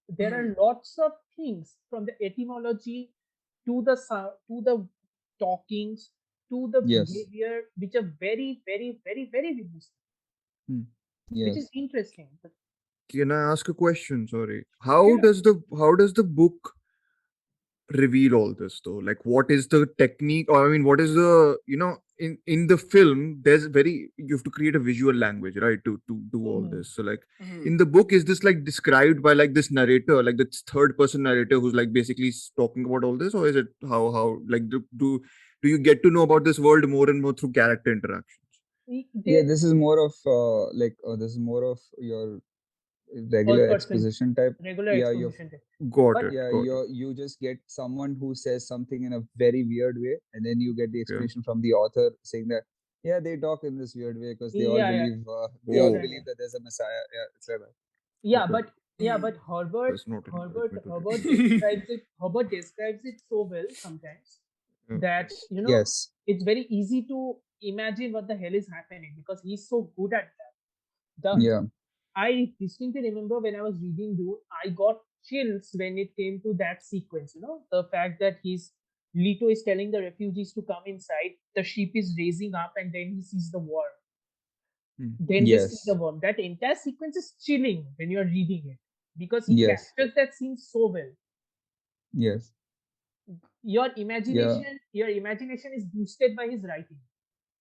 There are lots of things from the etymology to the talkings to the
yes,
behavior which are very, very, very, very Muslim,
Mhm.
which is
yes.
interesting.
Can I ask a question? Sorry.
Yeah,
How does the book reveal all this though? Like what is the technique, or I mean what is the, in the film there's very, you have to create a visual language, right, to do all
mhm.
this. So like in the book, is this like described by like this narrator, like this third person narrator who's like basically talking about all this, or is it how like do you get to know about this world more and more through character interactions?
Yeah,
They
this is more of your
third
regular
person
exposition type.
regular
Yeah, you're
exposition type.
Got
But
it,
yeah
got it.
you just get someone who says something in a very weird way, and then you get the
Yeah.
explanation from the author saying that, yeah, they talk in this weird way because
yeah,
they all
Oh,
believe
exactly.
that there's a messiah. Yeah, it's like that.
Yeah,
okay.
but Herbert
That's not
Herbert
encouragement. Okay.
Herbert describes it Herbert describes it so well sometimes
Yeah.
that
Yes,
it's very easy to imagine what the hell is happening because he's so good at that. The
Hmm.
yeah,
I distinctly remember when I was reading Dune, I got chills when it came to that sequence. The fact that Leto is telling the refugees to come inside, the ship is raising up, and then he sees the worm.
Hmm.
Then they see the
Yes.
worm. That entire sequence is chilling when you are reading it because he
Yes.
captures that scene so well.
Yes.
Your
Yeah.
imagination is boosted by his writing.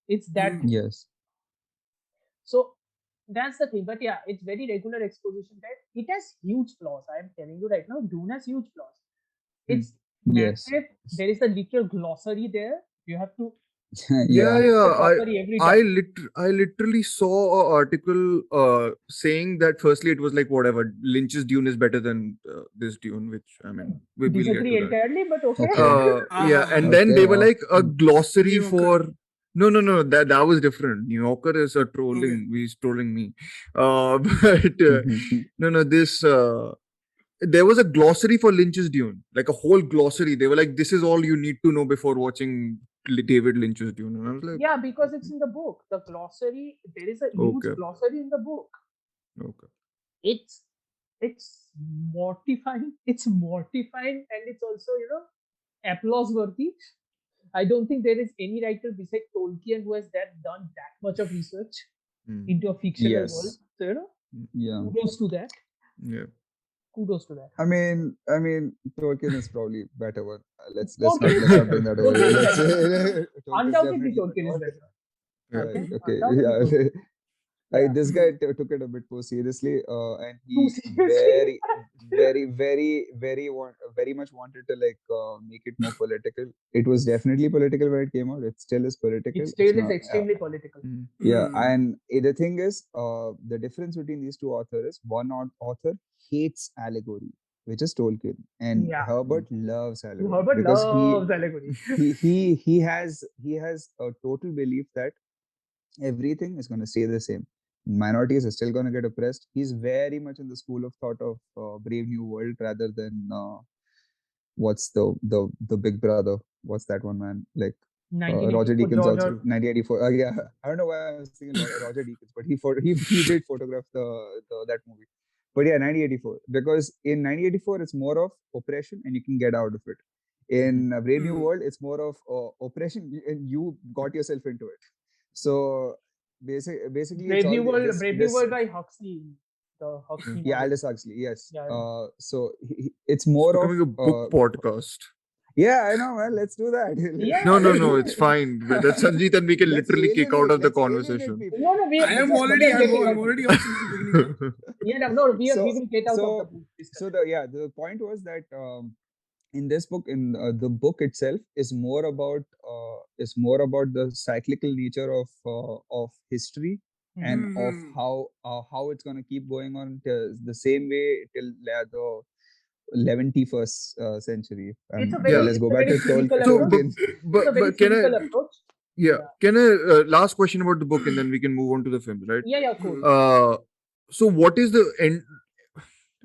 It's that
Mm.
good.
Yes.
So that's the thing. But yeah, it's very regular exposition type. It has huge flaws. I am telling you right now, Dune has huge flaws.
Hmm.
It's
Yes.
massive. There is a literal glossary there. You have to
Yeah,
Yeah.
read the
yeah.
glossary every time.
I literally saw an article saying that firstly it was like whatever Lynch's Dune is better than this Dune, which I mean we'll get
Disagree
to that.
entirely, but okay.
Okay.
Yeah,
Uh-huh.
and then
Okay.
they were like a
Mm.
glossary
New Yorker.
for no, that was different. New Yorker is a
Okay.
trolling. He's trolling me. But no, this there was a glossary for Lynch's Dune, like a whole glossary. They were like, this is all you need to know before watching David Lynch's Dune, and I was like,
Yeah, because it's in the book. The glossary, there is a huge
okay,
glossary in the book.
okay.
It's it's mortifying. It's mortifying, and it's also applause worthy. I don't think there is any writer besides Tolkien who has done that much of research
Hmm.
into a fictional world.
Yes.
So
Yeah.
kudos to that.
Yeah.
Kudos to that.
I mean, Tolkien is probably better one. Let's
Tolkien is
not
better.
bring that over.
Tolkien is
Let's
better.
Tolkien is
Undoubtedly,
definitely better
Tolkien is
one.
better.
Yeah.
Okay,
Okay.
undoubtedly,
Yeah.
Tolkien. Yeah.
This guy took it a bit too seriously, and
Too
he
seriously.
very much wanted to like make it more political. It was definitely political when it came out. It still is political.
It
It's
still is
not.
extremely political.
Hmm.
Yeah,
Mm.
and the thing is, the difference between these two authors is author hates allegory, which is Tolkien, and
Yeah.
Herbert loves allegory
Herbert
because
loves allegory.
he has a total belief that everything is going to stay the same. Minorities are still going to get oppressed. He's very much in the school of thought of Brave New World rather than what's the Big Brother? What's that one, man? Like Roger
1984
Deakins
George.
also 1984. Yeah, I don't know why I was thinking Roger Deakins, but he did photograph the that movie. But yeah, 1984, because in 1984 it's more of oppression and you can get out of it. In Brave New
Mm.
World, it's more of oppression and you got yourself into it. So basically, it's all
Brave New
this.
World by Huxley. The Huxley
Yeah,
novel.
Aldous Huxley. Yes.
Yeah, yeah.
So it's
It's
more of
becoming a book podcast.
yeah, I know, man. Let's do that.
Yeah,
No,
let's do
it's
it.
fine. That's Sanjeet, and we can literally kick out of the
let's alienate
conversation.
people.
No,
I am
we
already
are getting
I'm
out of
already
it.
out since the beginning.
Yeah, no, we
So
will get out of the
so
book
so
discussion.
the point was that in this book, in the book itself is more about the cyclical nature of history and of
Mm.
how it's going to keep going on the same way till the 11th century.
It's a
Yeah.
Let's go back
very
to
cynical
So,
approach.
Tolkien.
It's a very
but can I?
cynical approach.
Yeah.
Yeah.
Can I? Last question about the book, and then we can move on to the films, right?
Yeah, cool.
So what is the end?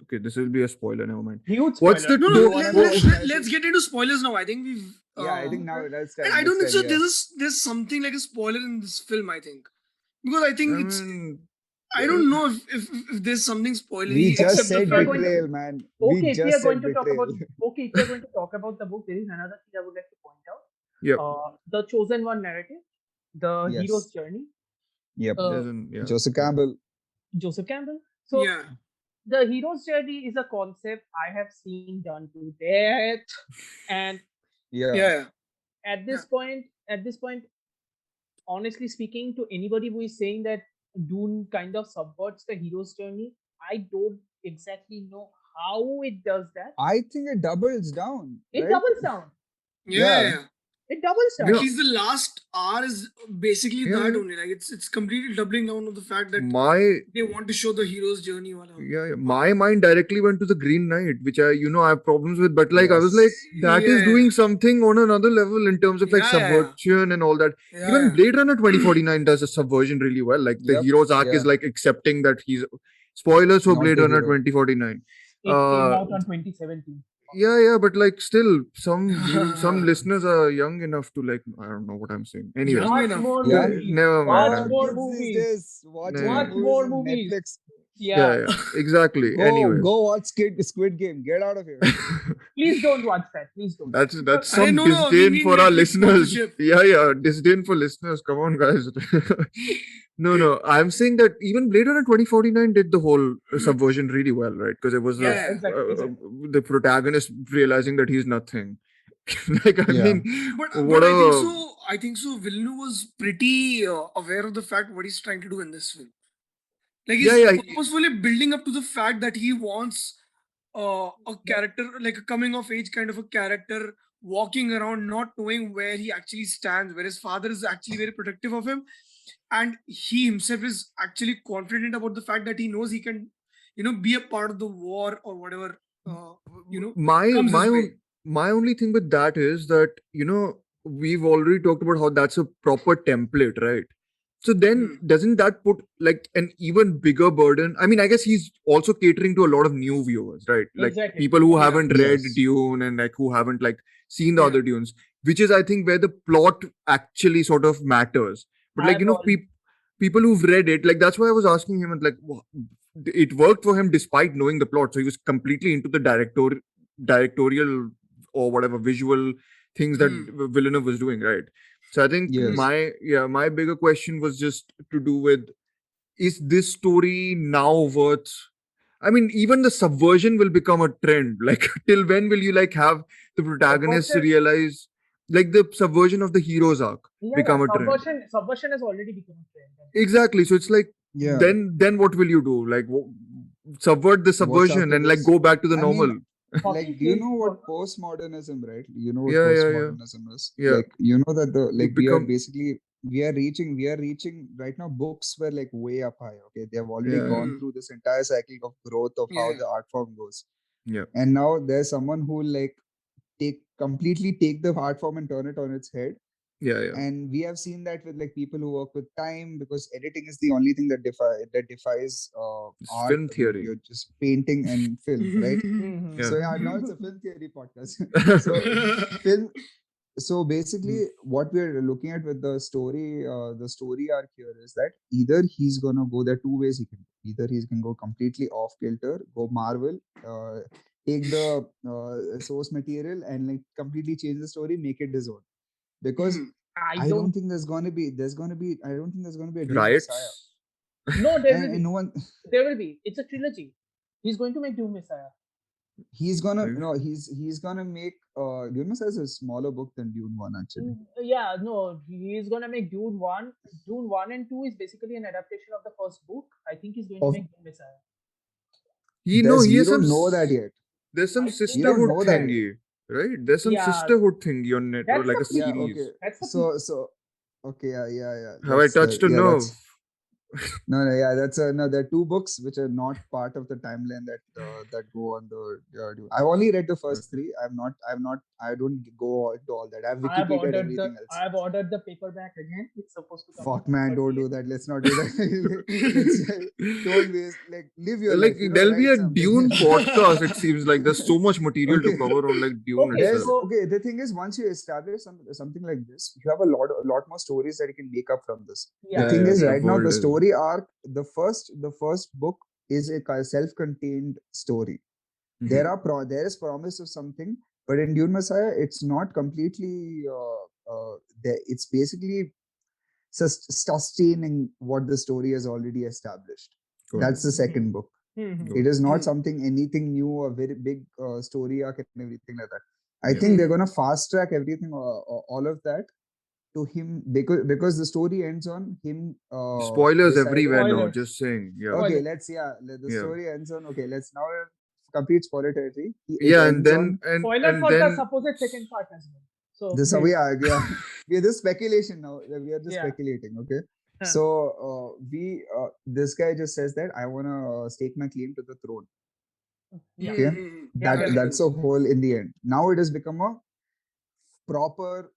Okay, this will be a spoiler. Never mind.
Huge
What's
spoiler.
the
No,
Do you
no.
want to
Let's
know?
let's get into spoilers now. I think we've.
Yeah, I think now that's time.
And I don't think
That's
so.
time. Yeah.
There's something like a spoiler in this film. I think because I think
I
it's.
mean,
I don't know if there's something
We
spoilery
just
except the
said
fact.
betrayal, man.
Okay,
We
if we
just
are going
said
to talk
betrayal.
about if we are going to talk about the book, there is another thing I would like to point out.
yeah.
The chosen one narrative, the hero's
Yes.
journey.
Yep.
Yeah.
Joseph Campbell.
Joseph Campbell. So
Yeah.
the hero's journey is a concept I have seen done to death, and
Yeah.
Yeah.
at this point, honestly speaking, to anybody who is saying that Dune kind of subverts the hero's journey, I don't exactly know how it does that.
I think it doubles down.
It
Right?
doubles down.
Yeah.
It doubles
You
down.
At
know,
least the last hour is basically
Yeah,
that
yeah.
only. Like it's completely doubling down on the fact that
my
they want to show the hero's journey.
my mind directly went to the Green Knight, which I have problems with, but like I was like,
Yes.
that is doing something on another level in terms of like subversion and all that. Even Blade Runner 2049 does a subversion really well. Like the
Yep.
hero's arc is
Yeah.
like accepting that he's spoilers for
Not
Blade
the
Runner
hero.
2049.
It came out on 2017.
Yeah, but like still some listeners are young enough to like, I don't know what I'm saying. Anyways,
Young
Watch
enough.
more
Yeah.
movies.
never mind.
Watch
Young
more
kids these
movies.
days watching
Nah.
Watch
movies
more
on
movies.
Netflix.
Yeah.
Exactly.
Go
Anyways.
watch Squid Game. Get out of here.
Please don't watch that. Please don't.
That's
Hey,
some
no, we
disdain
need
for our
Netflix
listeners.
sponsorship.
Yeah, disdain for listeners. Come on, guys. No. I'm saying that even Blade Runner 2049 did the whole subversion really well, right? Because it was
Yeah,
Exactly.
the protagonist realizing that he's nothing. Like, I
Yeah.
mean,
but
what
I think
a
so. I think so. Villeneuve was pretty aware of the fact what he's trying to do in this film. Like
yeah,
he's
yeah,
purposefully building up to the fact that he wants a character like a coming of age kind of a character walking around not knowing where he actually stands, where his father is actually very protective of him, and he himself is actually confident about the fact that he knows he can, be a part of the war or whatever,
my
comes
my
his way.
own my only thing with that is that we've already talked about how that's a proper template, right? So then
Hmm.
doesn't that put like an even bigger burden? I mean, I guess he's also catering to a lot of new viewers, right? Like
Exactly.
people who
Yeah.
haven't read
Yes.
Dune and like who haven't like seen the
Yeah.
other Dunes, which is I think where the plot actually sort of matters. But like
I've al-
people who've read it, like that's why I was asking him, and like it worked for him despite knowing the plot. So he was completely into the directorial or whatever visual things that
Hmm.
Villeneuve was doing, right? So I think
Yes.
my bigger question was just to do with, is this story now worth, I mean, even the subversion will become a trend. Like till when will you like have the protagonist
Subversion.
realize like the subversion of the hero's arc
Yeah.
become a trend?
Subversion has already become a trend.
Exactly. So it's like
Yeah.
then what will you do? Like subvert the
What's
subversion
after
and like
this?
go back to the
I mean,
normal.
Fucking
do you know
change.
what postmodernism, right? You know what
Yeah.
postmodernism is?
Yeah.
Like, you know that the
You
like
become
we are reaching right now. Books were like way up high. Okay, they have already
yeah.
gone
Hmm.
through this entire cycle of growth of how
Yeah.
the art form goes,
Yeah.
and now there's someone who like take the art form and turn it on its head.
Yeah.
And we have seen that with like people who work with time, because editing is the only thing that defies
It's
art.
film
I mean,
theory.
you're just painting and film, right?
Yeah.
So yeah, now it's a film theory podcast. So film. So basically, what we're looking at with the story arc here is that either he's gonna go, there are two ways he can go. Either he can go completely off kilter, go Marvel, take the source material and like completely change the story, make it his own. Because
Hmm.
I
I
don't.
don't think I don't think there's gonna be a Dune Messiah.
Riots.
No, there will
And
be.
no one
There will be. It's a trilogy. He's going to make Doom Messiah.
he's gonna
Maybe.
no he's gonna make Dune Messiah is a smaller book than Dune 1 actually.
Yeah, no, he's gonna make Dune 1. Dune 1 and 2 is basically an adaptation of the first book. I think he's going to
Of
make Doom Messiah.
He
we
has some
don't know that yet.
there's some
I
We
think
don't
sisterhood
know that yet.
thingy, right? There's some
yeah,
sisterhood thingy on net or
that's
like
the
a
Yeah,
prequel.
okay.
series.
That's the prequel.
So okay, yeah.
Have I touched a
Yeah,
nerve?
that's no, yeah, that's no. There are two books which are not part of the timeline that go on the. I've only read the first
Okay.
three. I don't go into all that. I've Wikipedia everything else.
I've ordered the paperback again. It's supposed to come
Fuck
on
man, don't
30th.
do that. Let's not do that. Let's don't waste. Like live your
Like
life. You know,
there'll be
write
a
something.
Dune podcast. It seems like there's so much material to
Okay.
cover on like Dune
Okay,
itself.
so
Okay. The thing is, once you establish something like this, you have a lot more stories that you can make up from this. The
yeah,
thing is,
The
right now,
world
the
is.
story arc, the first book is a self-contained story.
Mhm.
There is promise of something, but in Dune Messiah, it's not completely. There, it's basically sustaining what the story has already established.
Got it.
That's the second book.
Mhm.
It
Got it.
is not something anything new, a very big story arc and everything like that. I
Yeah.
think they're gonna fast track everything, all of that to him, because the story ends on him
Spoilers
deciding.
everywhere now.
Spoilers.
Just saying. Yeah.
Okay,
Spoilers.
let's the
Yeah.
story ends on. Okay, let's now complete spoiler territory. It
Yeah, and
ends
then
on
Spoiler
and
for the
then
supposed second part as well. So
this. Yeah. We are just speculation now. We are just
yeah.
speculating. Okay.
Huh.
So this guy just says that I wanna stake my claim to the throne.
Yeah.
Okay,
Yeah,
Yeah.
that's a whole in the end. Now it has become a proper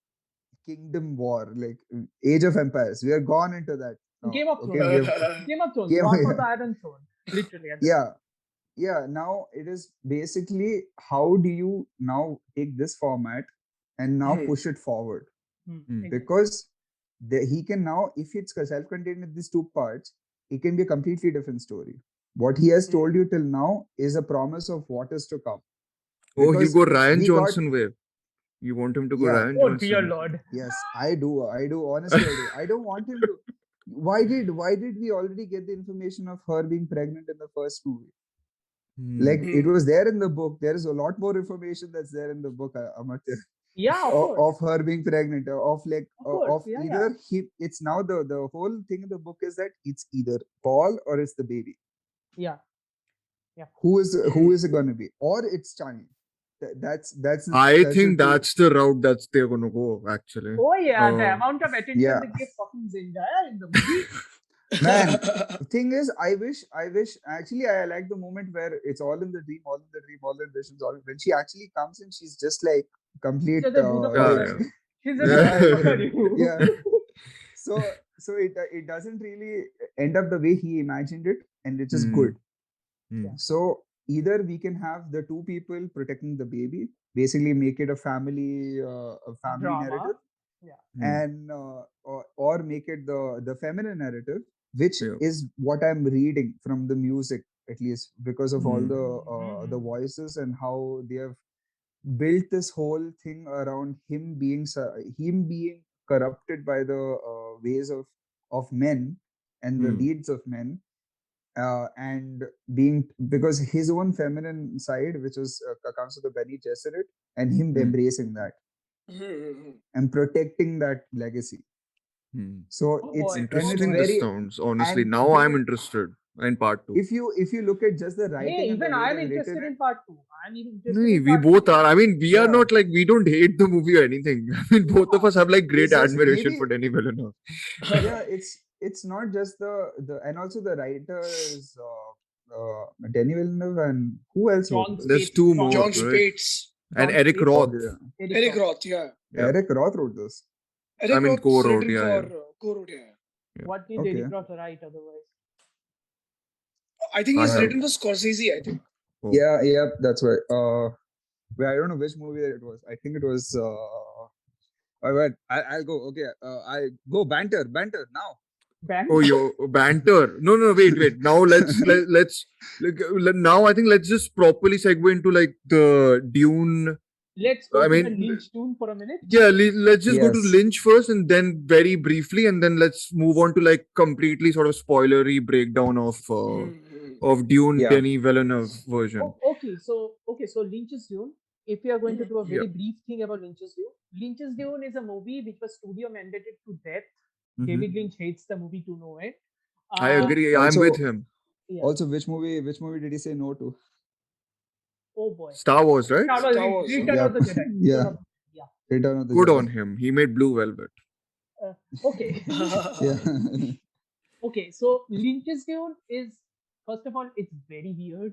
kingdom war, like Age of Empires. We are gone into that now.
Game of
Okay,
Thrones.
we have
Game of Thrones.
game.
War for the Iron Throne. Literally at that
Yeah, yeah. Now it is basically how do you now take this format and now push it forward,
point.
Hmm.
Exactly.
because he can now, if it's self-contained with these two parts, it can be a completely different story. What he has told you till now is a promise of what is to come.
Oh, he'll
Because
go Ryan
we got-
Johnson way. You want him to go
Yeah.
Ryan
Oh
Johnson?
dear Lord.
Yes, I do. Honestly, I do. I don't want him to. Why did we already get the information of her being pregnant in the first movie? Like it was there in the book. There is a lot more information that's there in the book, Amartya,
Yeah, of course.
of her being pregnant, of like
Of course,
of
yeah,
either he. It's now the whole thing in the book is that it's either Paul or it's the baby.
Yeah.
Who is it going to be, or it's Chani? That's.
I
that's
think
the two-
that's the route that's they're gonna go. Actually,
Oh yeah, the amount of attention
yeah.
they gave fucking Zendaya in the movie.
Man, the thing is, I wish. Actually, I like the moment where it's all in the dream, all in the dream, all in visions. All when she actually comes in, she's just like complete.
She's a Buddha
Yeah,
person. She's a
Yeah.
Buddha person.
yeah. So it doesn't really end up the way he imagined it, and it is good. So either we can have the two people protecting the baby, basically make it a family
Drama.
narrative,
Yeah.
and or make it the feminine narrative, which
Yeah.
is what I'm reading from the music, at least because of all the voices and how they have built this whole thing around him being corrupted by the ways of men and the deeds of men, and being because his own feminine side, which is comes to the Bene Gesserit, and him embracing that and protecting that legacy. So
Oh,
it's
boy.
Interesting.
and
This
it's very,
sounds honestly.
and
Now I'm interested in part 2.
if you look at just the writing,
Hey,
and the
even
way
I'm
they've
interested
written
in
it,
part 2. I'm even interested
No,
in
we
part
both
2.
are. I mean, we are
Yeah.
not like we don't hate the movie or anything. I mean, both of us have like great
It's just
admiration
maybe-
for Denis Villeneuve.
yeah, it's not just the and also the writers, Denis Villeneuve, and who else wrote
John
this?
There's
Spates.
two more,
John
right?
Spates,
And
John
Eric
Spates.
Roth.
Yeah.
Eric Roth, yeah.
Yeah.
Eric Roth wrote this.
Eric
I mean,
Roth's
co-wrote,
written
yeah,
for co-wrote, yeah.
What did
Okay.
Eric Roth write otherwise?
I think
I
he's
have-
written for Scorsese, I think.
Oh.
Yeah, that's right. I don't know which movie it was. I think it was. All right, I'll go. Okay, I go banter now.
Bang?
Oh, yo, banter. No, wait. Now let's now I think let's just properly segue into like the Dune.
Let's go
I
to
mean-
the Lynch Dune for a minute.
Yeah, let's just go to
Yes.
Lynch first, and then very briefly, and then let's move on to like completely sort of spoilery breakdown of Dune,
Yeah.
Denis Villeneuve version.
Okay, so Lynch's Dune. If we are going to do a very brief thing about Lynch's Dune is a movie which was studio mandated to death. David Lynch hates the movie to no end.
I agree. I'm
Also-
with him.
Yeah.
Also, which movie did he say no to?
Oh boy.
Star Wars, right?
Star Wars,
Return
yeah.
of the Jedi.
Yeah.
Yeah.
Return of the
Good
Jedi.
on him. He made Blue Velvet.
Okay.
Yeah.
Okay, so Lynch's Dune is, first of all, it's very weird.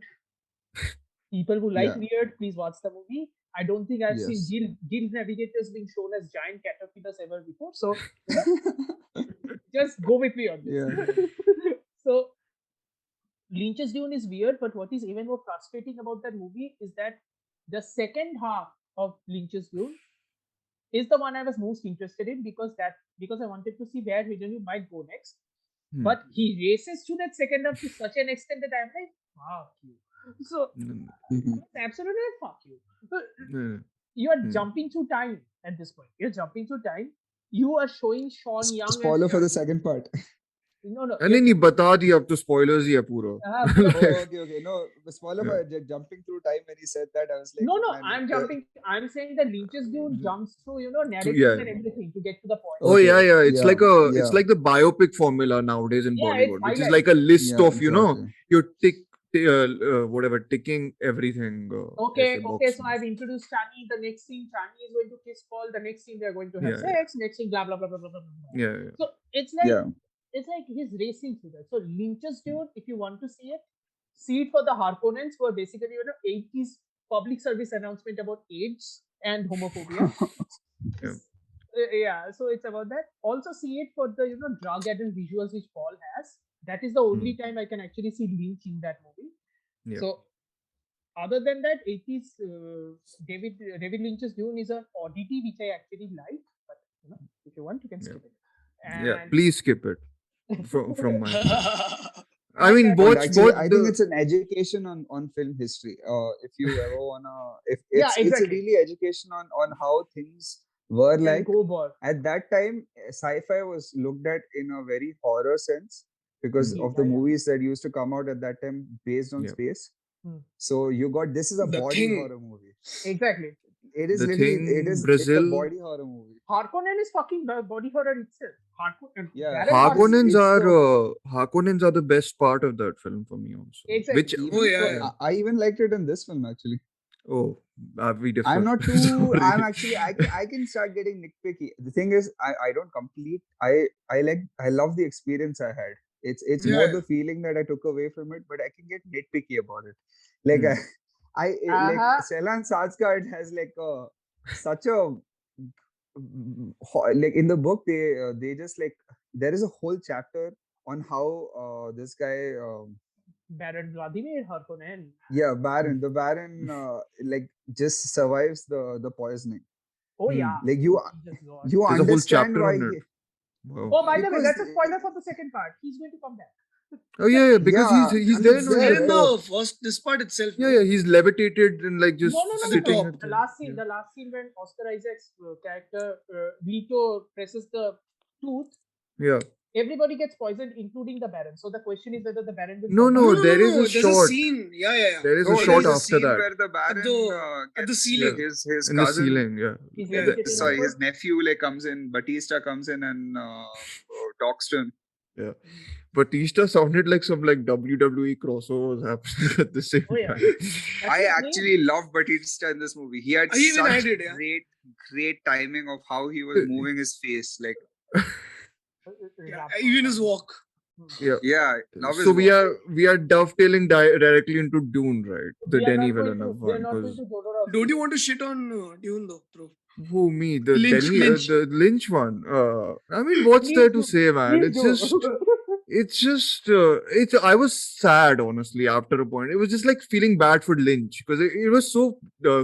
People who like
Yeah.
weird, please watch the movie. I don't think I've seen
Yes.
guild navigators being shown as giant caterpillars ever before. So just go with me on this.
Yeah.
So Lynch's Dune is weird, but what is even more frustrating about that movie is that the second half of Lynch's Dune is the one I was most interested in because I wanted to see where Villeneuve might go next. But he races to that second half to such an extent that I'm like, fuck you. So
Mhm.
absolutely fuck you.
Mm.
You are jumping through time at this point. You're jumping through time. You are showing Sean Young.
Spoiler for the second part.
No.
नहीं नहीं बता दिया अब तो spoilers ही है पूरा.
Okay. No, spoiler for jumping through time when he said that. I was like,
No,
man,
I'm jumping. I'm saying that Lynch's Dune jumps through, narratives
Yeah.
and everything to get to the point.
Oh
Okay.
yeah. It's
Yeah,
like it's
yeah.
like the biopic formula nowadays in
Yeah, it's
Bollywood, which is
highlight.
like a list
Yeah,
of
exactly.
your whatever ticking everything.
Okay,
ऐसे
so
box
I've introduced Chani. The next scene, Chani is going to kiss Paul. The next scene, they're going to have
Yeah,
sex. Next scene, blah blah blah blah blah blah. blah.
Yeah.
So it's like
Yeah.
he's racing through that. So Lynch's Dune, if you want to see it for the Harkonnens, who are basically 80s public service announcement about AIDS and homophobia. Yeah, so it's about that. Also see it for the drug-addled visuals which Paul has. That is the only time I can actually see Lynch in that movie.
Yeah.
So other than that, 80s David Lynch's Dune is an oddity which I actually like. But if you want, you can skip it.
Yeah, please skip it from my. I mean,
character-
And
both
actually, I think
the
it's an education on film history. If you ever wanna, if
Yeah,
it's a
exactly.
really education on how things were
Can
like
go bar.
at that time. Sci-fi was looked at in a very horror sense because
Mhm.
of the
Yeah, yeah.
movies that used to come out at that time based on
Yeah.
space.
Hmm.
So you got, this is a
The
body
Thing.
horror movie.
Exactly.
It is
The
literally,
Thing,
it's a
Brazil.
body horror movie.
Harkonnen is fucking body horror itself.
Yeah,
Baron
Harkonnens
it's
are
so-
Harkonnens are the best part of that film for me also.
Exactly.
Which
even
Oh, yeah, yeah.
I even liked it in this film actually.
oh, we differ.
I'm not too.
Sorry.
I'm actually. I can start getting nitpicky. The thing is, I don't complete. I like. I love the experience I had. It's
Yeah,
more
yeah.
the feeling that I took away from it, but I can get nitpicky about it. Like
Hmm.
like
Uh-huh.
Stellan Skarsgård has like such a like in the book they just like there is a whole chapter on how this guy
Baron Vladimir Harkonnen.
yeah Baron the Baron like just survives the poisoning.
Oh
Hmm.
yeah.
Like you
Jesus God.
you
There's a whole
understand
chapter
why
on
he,
it. Wow.
Oh, by the way,
because
that's a spoiler for the second part. He's going to come back.
Oh yeah, because
yeah
he's
I mean
there
it's
no
There
there,
in
at the
right?
top.
the first, this part itself,
Yeah,
no?
yeah, he's levitated and like just
No, no, no,
At
no,
the
no.
top.
sitting at
The last scene,
yeah.
the last scene when Oscar Isaac's character Leto presses the tooth,
Yeah.
everybody gets poisoned, including the Baron. So the question is whether the Baron will
No,
come
no,
No,
back.
no,
there
no,
is
no.
a
There's a
shot.
scene. Yeah, yeah, yeah.
There is a
No,
shot
there's a
after
scene
that.
where the Baron
At the
gets
ceiling.
his
In the
cousin.
ceiling, yeah.
He's
Yeah.
levitating
Sorry,
upward.
his nephew like comes in. Batista comes in and talks to him.
Yeah. Batista sounded like some like WWE crossovers happening at the same
Oh, yeah.
time.
That's
I
his
actually loved Batista in this movie. He had
Even I
such
did, yeah.
great timing of how he was moving his face. Like,
Yeah, even his walk.
Yeah.
yeah, love his
So
walk.
we are dovetailing directly into Dune, right? The
We are
Denis
not going to.
Villeneuve
We are
one.
not going
Because
to Jodorowsky.
Don't you want to shit on Dune though, bro?
who me the
Lynch,
Denis
Lynch.
the Lynch one. I mean, what's
Please
there
do.
to say, man?
Please do.
It's just it's I was sad honestly after a point. It was just like feeling bad for Lynch because it was so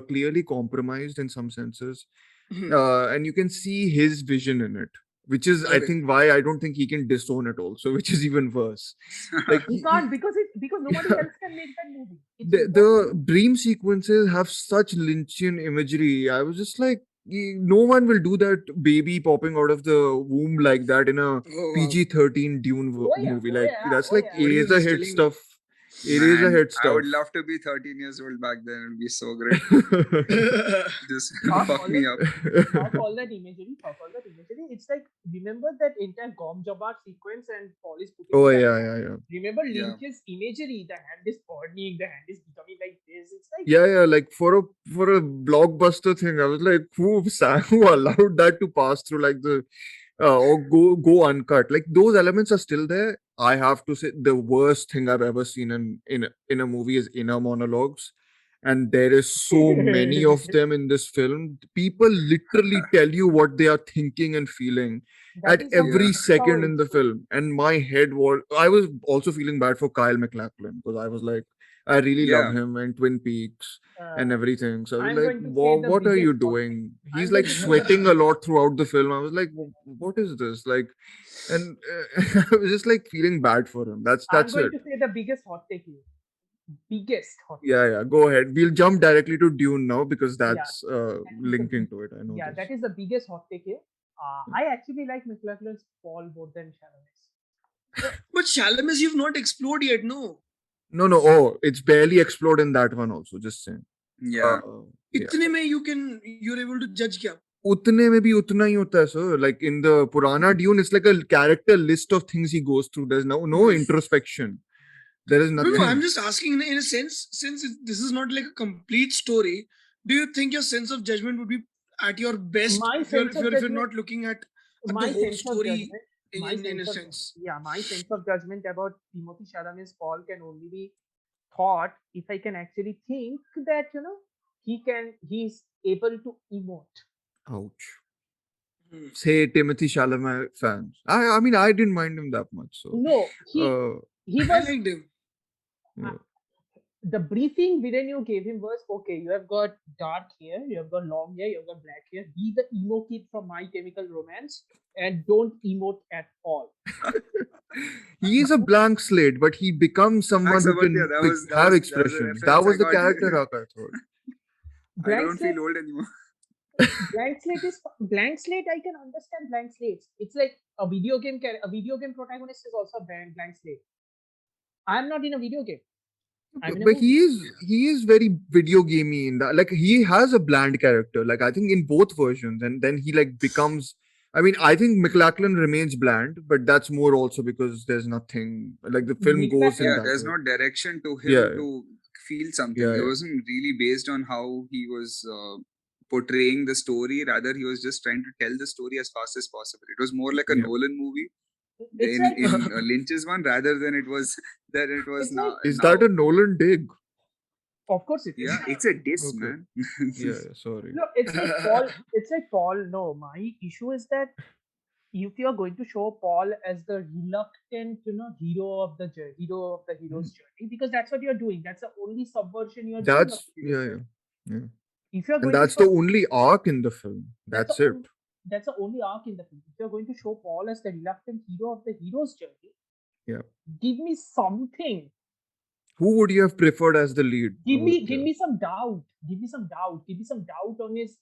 clearly compromised in some senses. And you can see his vision in it, which is I
Okay.
think why I don't think he can disown it also, which is even worse. Like
He can't because nobody
Yeah.
else can make that movie. It's
the
impossible.
dream sequences have such Lynchian imagery. I was just like, no one will do that baby popping out of the womb like that in a
Oh, wow.
PG-13 Dune
Oh, yeah.
movie.
Oh,
Like
yeah.
that's
Oh,
like
yeah.
What are you
eraser
just
hit
telling me?
stuff. Eraser
Man,
hit
I
stuff.
would love to be 13 years old back then. It would be so great. Just
Fuck
fuck
all
me
that-
up.
Fuck all that imagery. It's like, remember that entire Gom Jabbar sequence and Paul is putting
Oh
it
yeah,
up?
yeah, yeah.
Remember
Yeah.
Lynch's imagery? The hand is burning, the hand is becoming like this. It's like,
Yeah. Like for a blockbuster thing, I was like, who allowed that to pass through like the or go uncut? Like those elements are still there. I have to say the worst thing I've ever seen in a movie is inner monologues. And there is so many of them in this film. People literally tell you what they are thinking and feeling
that
at
is
every
how
second in the
it's-
film. And my head was I was also feeling bad for Kyle MacLachlan because I was like, I really love
Yeah.
him and Twin Peaks and everything. So I was
I'm
like,
going to say the
what are you
biggest hot
doing?
I'm
He's
going
like
to say the
sweating a lot throughout the film. I was like, what is this? Like, and I was just like feeling bad for him.
I'm
That's
going
it.
to say the biggest hot take here. Biggest hot take.
Yeah. Go ahead. We'll jump directly to Dune now because
Yeah.
that's linking to it. I know
Yeah,
this.
that is the biggest hot take here. I actually like McLachlan's Paul more than Chalamet's.
But Chalamet, you've not explored yet, no?
No. Oh, it's barely explored in that one also. Just saying.
Yeah.
Yeah.
Itne mein you're able to judge kya?
उतने में भी उतना ही होता है sir. Like in the Purana Dune, it's like a character list of things he goes through. There's no introspection. There is
No,
nothing.
I'm just asking in a sense, since this is not like a complete story, do you think your sense of judgment would be at your best
My
if you're
sense of
not
judgment-
looking at the
My
whole
sense of
story
judgment, my
in a
sense of
sense?
my sense of judgment about Timothy Chalamet's Paul can only be thought if I can actually think that he's able to emote.
Ouch.
Hmm.
Say Timothy Chalamet fans. I mean I didn't mind him that much. So
No, he
uh,
he
I
was
liked him.
yeah.
the briefing Villeneuve gave him was, okay, you have got dark hair, you have got long hair, you have got black hair. Be the emo kid from My Chemical Romance and don't emote at all.
He is a blank slate, but he becomes someone
Max
who
Amartya,
can have expressions.
reference
That
I
was the
got.
character arc, I thought.
I
Blank
don't
slate,
feel old anymore.
blank slate is blank slate. I can understand blank slates. It's like a video game. A video game protagonist is also a blank slate. I'm not in a video game. I'm in a
But
movie.
he is very video gamey in that. Like he has a bland character. Like I think in both versions, and then he like becomes. I mean, I think McLachlan remains bland, but that's more also because there's nothing like the film goes in
McLachlan-
Yeah,
that
there's
way.
no direction to him
Yeah.
to feel something.
Yeah,
It
yeah.
wasn't really based on how he was portraying the story. Rather, he was just trying to tell the story as fast as possible. It was more like a
Yeah.
Nolan movie
It's
in
like
Lynch's one, rather than it was
It's like-
Is that a Nolan dig?
of course it is.
Yeah, it's a diss,
Okay.
man.
Yeah, sorry.
No, it's like Paul. It's like Paul. No, my issue is that if you are going to show Paul as the reluctant, hero of the hero's journey, because that's what you're doing. That's the only subversion you're doing.
That's
of the hero's
yeah.
journey. If you're
And
going
that's
to
the
show,
only arc in the film. That's
the
it.
on- that's the only arc in the film. If you're going to show Paul as the reluctant hero of the hero's journey,
Yeah.
give me something.
Who would you have preferred as the lead?
Give
Amartya?
me some doubt. Give me some doubt. Give me some doubt on his,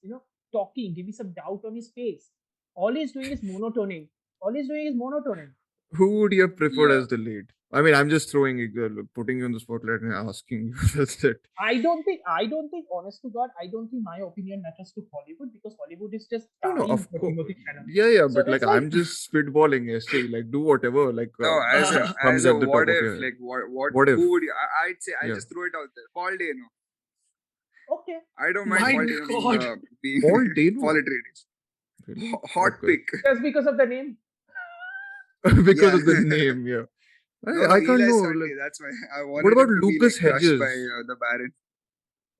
talking. Give me some doubt on his face. All he's doing is monotoning.
Who would you have preferred
Yeah.
as the lead? I mean, I'm just putting you on the spotlight and asking you. That's it.
I don't think, honest to God, I don't think my opinion matters to Hollywood because Hollywood is just
No,
dying
of
for
course.
Timothy Chalamet.
Yeah,
So
but like
it's like-
I'm just spitballing. Say like do whatever. Like
No, as a
comes at the top
what
of
if,
your head.
like
What if?
who would you? I'd say I
Yeah.
just throw it out there. Paul Dano.
Okay.
I don't mind
My
Paul Dano
God.
being
Paul Dano?
Paul Atreides.
Really?
Hot
Okay.
pick.
Just because of the name.
Because
Yeah.
of the name. Yeah.
No,
I can't
Eli
know.
Sunday,
Like,
that's why I wanted
about
him to
Lucas
be like crushed
Hedges?
by the Baron.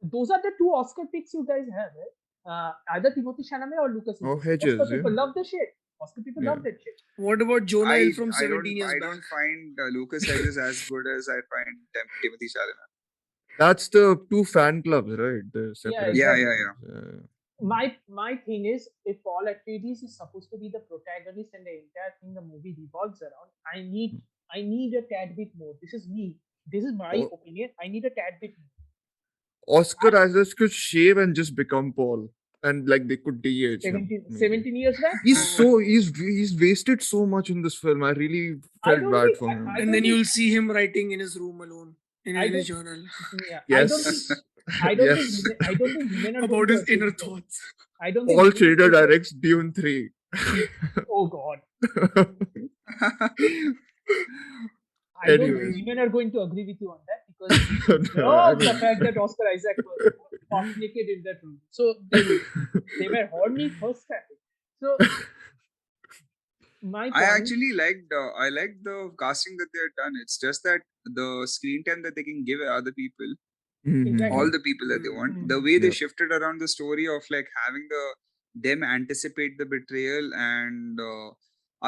Those are the two Oscar picks you guys have, right? Either Timothy Chalamet or Lucas
Oh,
Hedges.
Hedges,
Oscar people
yeah.
love the shit. Oscar people
Yeah.
love that shit.
What about Jonah Hill from
I
17 years
I
back?
don't find Lucas Hedges as good as I find Timothy Chalamet.
that's the two fan clubs, right? The separate.
Yeah,
exactly.
yeah.
My thing is, if Paul Atreides is supposed to be the protagonist and the entire thing the movie revolves around, I need a tad bit more. This is me. This is my
Oh.
opinion. I need a tad bit more.
Oscar Isaac could shave and just become Paul, and like they could de-age him.
17 years back.
He's wasted so much in this film. I really
I
felt
don't
bad
think-
for
I-
him.
I
And
don't
then
think-
you'll see him writing in his room alone in
I
his
don't-
journal
Yeah,
Yes.
I don't
Yes.
think women are going
about
to
his
agree
inner
with that.
thoughts.
I don't think
Paul
women are
Schrader
going to-
directs Dune 3.
Oh God. I don't
Anyways.
think women are going to agree with you on that because
No,
love
I
the
mean-
fact that Oscar Isaac was half naked in that room. So they were horny first time. So my point,
I actually liked I liked the casting that they had done. It's just that the screen time that they can give other people,
Exactly.
all the people that they want,
Mhm.
the way they
Yep.
shifted around the story of like having them anticipate the betrayal and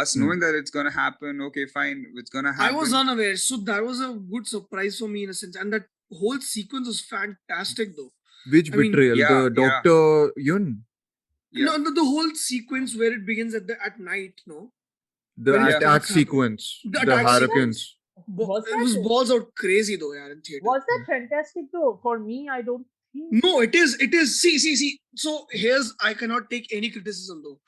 us knowing that it's gonna happen. Okay, fine, it's gonna
I
happen.
was unaware, so that was a good surprise for me in a sense. And that whole sequence was fantastic, though.
Which
I mean,
betrayal?
yeah,
The
yeah.
Dr. Yun?
Yeah.
No, the whole sequence where it begins at night, no?
The
When
it
attack
starts happening.
sequence.
The
The
attack
Harlequins.
Was
It was
that-
balls out crazy though, yeah, in theater.
was that fantastic though? For me, I don't think.
No, it is. It is. See. So here's I cannot take any criticism though.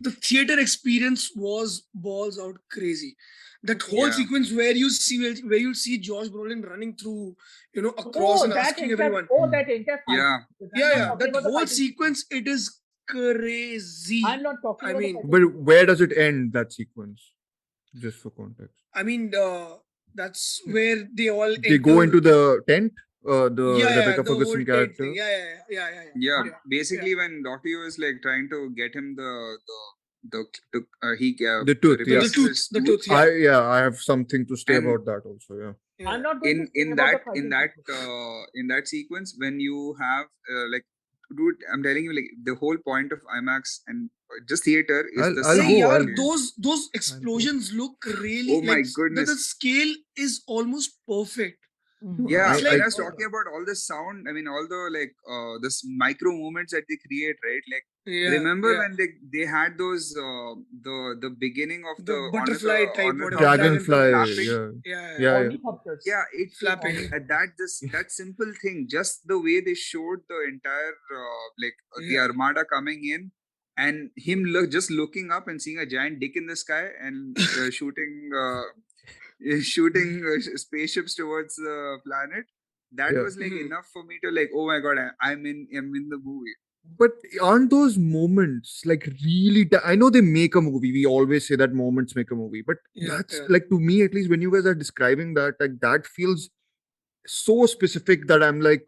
The theater experience was balls out crazy. That whole
Yeah.
sequence where you see Josh Brolin running through, across and asking everyone.
That entire fight.
Yeah.
I'm
Yeah.
not talking
That
about the
whole
fighting.
sequence, it is crazy.
I'm not talking
I
about the
mean-
fighting
But
sequence.
where does it end, that sequence? Just for context.
I mean, that's where they all
They go into the tent? The Rebecca
the whole
Ferguson
tent
character?
thing. Yeah.
Yeah, basically when Dr. Yu is like trying to get him the
The tooth, yeah.
replaces
The
his
tooth, yeah.
I have something to say
And-
about that also, yeah.
Yeah.
I'm not going to say
in
about
that
the
in
fighting
that
sequence.
in that sequence when you have like dude, I'm telling you, like the whole point of IMAX and just theater is the
I'll
sound.
Hey,
go,
yaar,
I'll-
those explosions look really
Oh my
like
goodness.
the scale is almost perfect.
Mhm.
Yeah,
It's
when
like
I was talking about all the sound, I mean, all the this micro movements that they create, right? Like, remember
yeah,
when they had those the beginning of
the
the
butterfly type, whatever,
ornithopter
Dragonfly.
dragonfly.
flapping?
Yeah.
Yeah,
Yeah. Yeah.
Ornithopters.
Yeah, it
flapping.
that simple thing, just the way they showed the entire the
Yeah.
armada coming in, and him just looking up and seeing a giant dick in the sky and shooting spaceships towards the planet. That
Yeah.
was like
Mhm.
enough for me to like, oh my god, I'm in the movie.
But aren't those moments like really? I know they make a movie. We always say that moments make a movie, but
Yeah,
that's
yeah.
like, to me at least, when you guys are describing that, like that feels so specific that I'm like,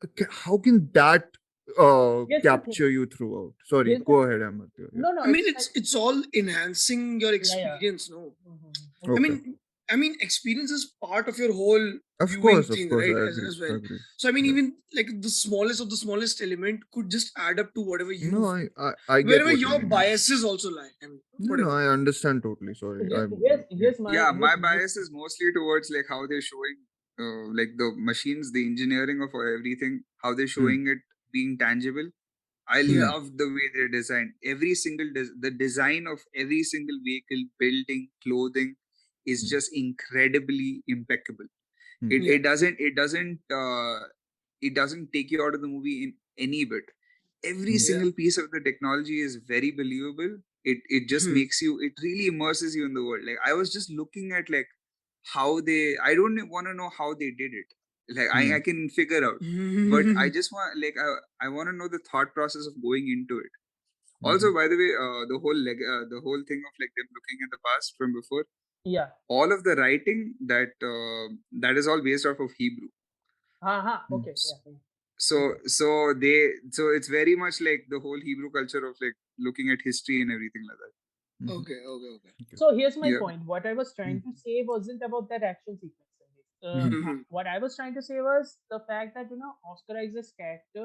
okay, how can that
Here's the thing.
capture you throughout? Sorry,
Here's the
go ahead, Amartya. Yeah.
no, no.
I mean,
It's
it's
like
it's all enhancing your
yeah.
experience, no?
Mhm.
I
Okay.
mean, experience is part of your whole viewing
Of
thing,
course,
right?
I
As
agree.
as well.
Agree.
So I mean,
Yeah.
even like the smallest of the smallest element could just add up to whatever you
No,
feel,
I get
wherever
what you
your
mean. Yeah.
biases also lie. I mean,
No,
whatever.
I understand totally.
So
Sorry, yeah.
here's my
Yeah, my
here's my
bias is mostly towards like how they're showing like the machines, the engineering of everything, how they're
Hmm.
showing it being tangible. I
Yeah.
love the way they're designed. Every single the design of every single vehicle, building, clothing is
Hmm.
just incredibly impeccable.
Hmm.
It
Yeah.
it doesn't take you out of the movie in any bit. Every
Hmm.
Yeah.
single piece of the technology is very believable. It just
Hmm.
makes you, it really immerses you in the world. Like, I was just looking at like how they, I don't want to know how they did it. Like,
Hmm.
I can figure out, but I just want like I want to know the thought process of going into it. Also,
Mhm.
by the way, the whole thing of like them looking at the past from before,
yeah.
all of the writing that is all based off of Hebrew.
Okay.
S-
Yeah.
So
Okay.
so it's very much like the whole Hebrew culture of like looking at history and everything like that.
Mhm.
Okay. Okay. Okay.
Okay.
So here's my
Yeah.
point. What I was trying to say wasn't about that action sequence.
Mhm.
What I was trying to say was the fact that Oscar Isaac's character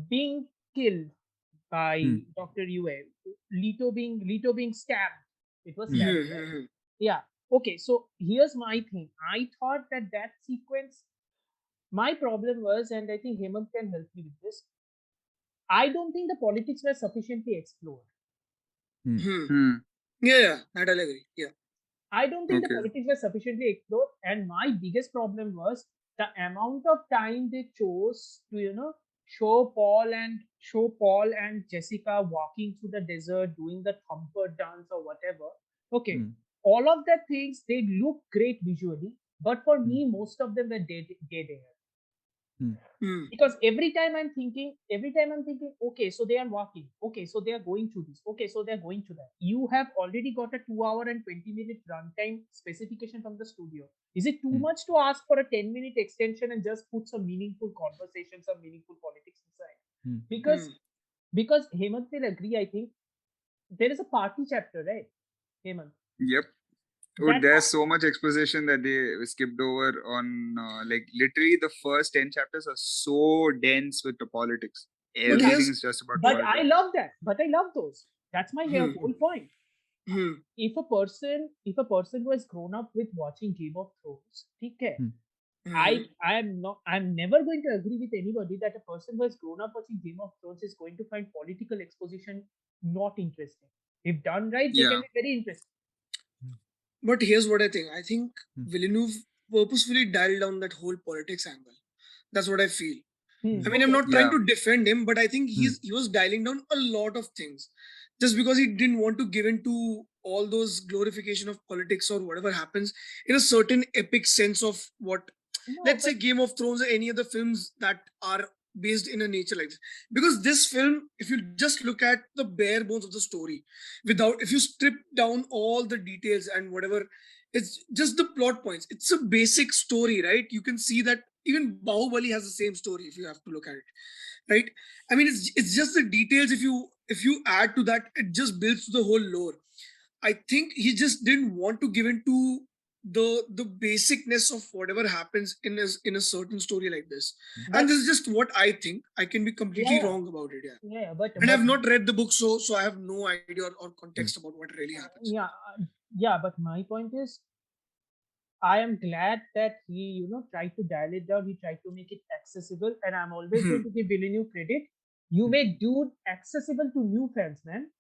being killed
Hmm.
by Dr. Yue, Leto being stabbed. It was
Hmm.
stabbing, right? Yeah. Okay. So here's my thing. I thought that sequence. My problem was, and I think Hemant can help me with this. I don't think the politics were sufficiently explored.
Hmm.
Hmm.
Yeah. Yeah. That I'll agree. Yeah.
I don't think the
Okay.
politics were sufficiently explored, and my biggest problem was the amount of time they chose to, show Paul and Jessica walking through the desert, doing the thumper dance or whatever. Okay,
Hmm.
all of that things they look great visually, but for
Hmm.
me, most of them were dead air.
Hmm.
Hmm.
Because every time I'm thinking, okay, so they are walking, okay, so they are going through this, okay, so they're going to that. You have already got a 2 hour and 20-minute runtime specification from the studio. Is it too
Hmm.
much to ask for a 10-minute extension and just put some meaningful conversations, some meaningful politics inside?
Hmm.
Because Hemant will agree, I think there is a party chapter, right? Hemant,
Yep. Dude,
that
there's so much exposition that they skipped over on like literally the first 10 chapters are so dense with the politics.
But
yeah,
Everything
here's
is just about
but I
politics.
love that, but I love those. That's my
hmm.
whole point.
Hmm.
If a person who has grown up with watching Game of Thrones, okay,
Hmm.
Hmm.
I'm never going to agree with anybody that a person who has grown up watching Game of Thrones is going to find political exposition not interesting. If done right, they can
Yeah.
be very interesting.
But here's what I think. I think
Hmm.
Villeneuve purposefully dialed down that whole politics angle. That's what I feel. I mean, I'm
Okay.
not trying
Yeah.
to defend him, but I think
Hmm.
he was dialing down a lot of things just because he didn't want to give in to all those glorification of politics or whatever happens in a certain epic sense of what,
No,
let's say,
but
Game of Thrones or any other films that are based in a nature like this. Because this film, if you just look at the bare bones of the story, without, if you strip down all the details and whatever, it's just the plot points. It's a basic story, right? You can see that even Bahubali has the same story if you have to look at it, right? I mean, it's just the details. If you add to that, it just builds to the whole lore. I think he just didn't want to give into the basicness of whatever happens in a certain story like this. And
but
this is just what I think. I can be completely
yeah,
wrong about it, yeah.
yeah, but
And I've not read the book, so I have no idea or
Hmm.
context about what really happens.
yeah, yeah, but my point is, I am glad that he, tried to dial it down. He tried to make it accessible, and I'm always going to give Villeneuve credit. You made Dune accessible to new fans, man.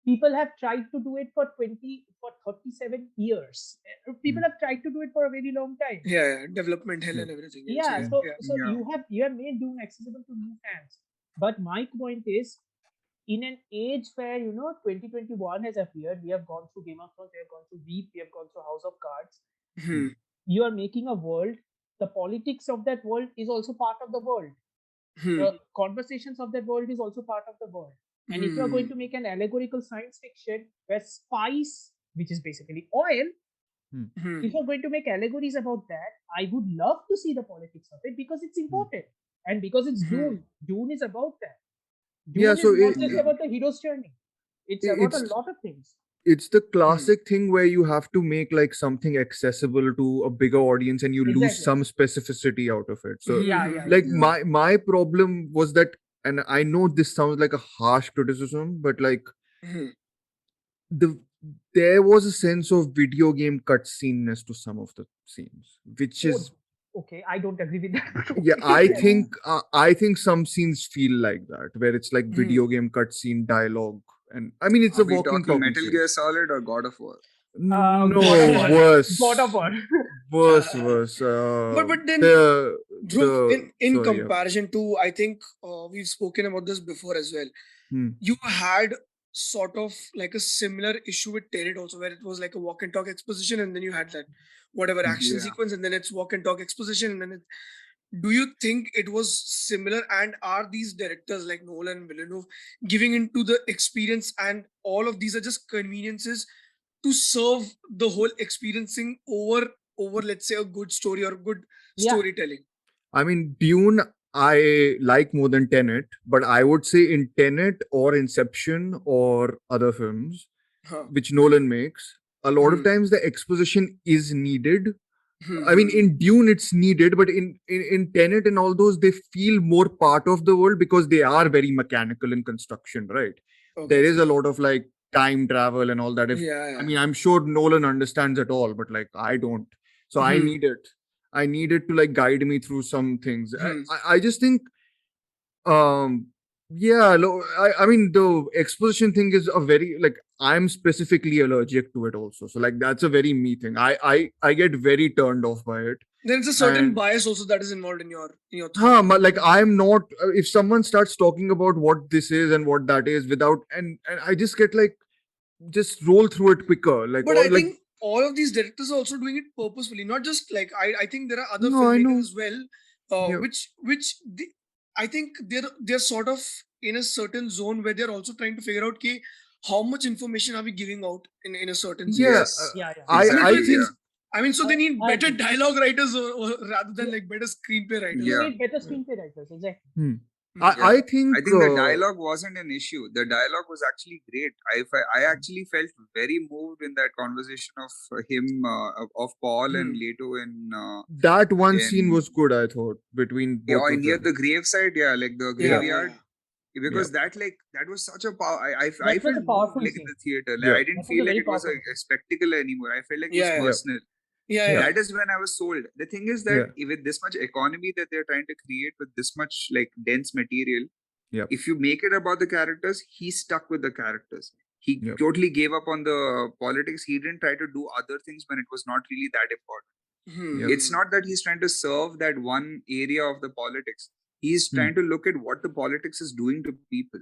People have tried to do it for 37 years. People have tried to do it for a very long time.
Yeah, development hell and everything.
Yeah,
else,
so
yeah.
so you have made Dune accessible to new fans. But my point is, in an age where 2021 has appeared, we have gone through Game of Thrones, we have gone through Veep, we have gone through House of Cards. You are making a world. The politics of that world is also part of the world. The conversations of that world is also part of the world. And if you are going to make an allegorical science fiction where spice, which is basically oil, if you're going to make allegories about that, I would love to see the politics of it because it's important. And because it's Dune. Dune is about that. Dune is not just about the hero's journey. It's about a lot of things.
It's the classic thing where you have to make like something accessible to a bigger audience and you lose some specificity out of it. So my problem was that, and I know this sounds like a harsh criticism, but like there was a sense of video game cutsceneness to some of the scenes, which is
okay. I don't agree with that.
Yeah, I think some scenes feel like that, where it's like video game cutscene dialogue, and I mean it's
Are
a
we
walking
talking
talking
Metal
scene.
Gear Solid or God of War?
No,
God of War.
worse.
God of War.
Worse.
But then, Dhruv, in comparison to, I think we've spoken about this before as well. You had sort of like a similar issue with Tenet also, where it was like a walk and talk exposition, and then you had that whatever action sequence, and then it's walk and talk exposition, and then do you think it was similar? And are these directors like Nolan and Villeneuve giving into the experience, and all of these are just conveniences to serve the whole experiencing over let's say a good story or good storytelling?
I mean, Dune I like more than Tenet, but I would say in Tenet or Inception or other films which Nolan makes, a lot of times the exposition is needed. I mean, in Dune it's needed, but in Tenet and all those, they feel more part of the world because they are very mechanical in construction, right? There is a lot of like time travel and all that. I mean, I'm sure Nolan understands it all, but like I don't. So I need it. I need it to like guide me through some things. I just think, I mean, the exposition thing is a very like I'm specifically allergic to it also. So like that's a very me thing. I get very turned off by it.
Then it's a certain bias also that is involved in your thought.
Like I'm not. If someone starts talking about what this is and what that is without, and I just get like, just roll through it quicker. Like,
but I think all of these directors are also doing it purposefully, not just like I think there are other filmmakers as well, which I think they're sort of in a certain zone where they're also trying to figure out how much information are we giving out in a certain
scene. I think.
I mean, so they need better dialogue writers rather than like better screenplay writers.
You need better screenplay writers, exactly.
I think
the dialogue wasn't an issue. The dialogue was actually great. I actually felt very moved in that conversation of him, of Paul and Leto in
that one scene was good. I thought between both
near the graveside, like the graveyard. Because that was such a power. I felt
powerful
like in the theater. I didn't feel like it was a spectacle anymore. I felt like it was personal. That is when I was sold. The thing is that with this much economy that they're trying to create, with this much like dense material, if you make it about the characters, he stuck with the characters. He totally gave up on the politics. He didn't try to do other things when it was not really that important. It's not that he's trying to serve that one area of the politics. He's trying to look at what the politics is doing to people.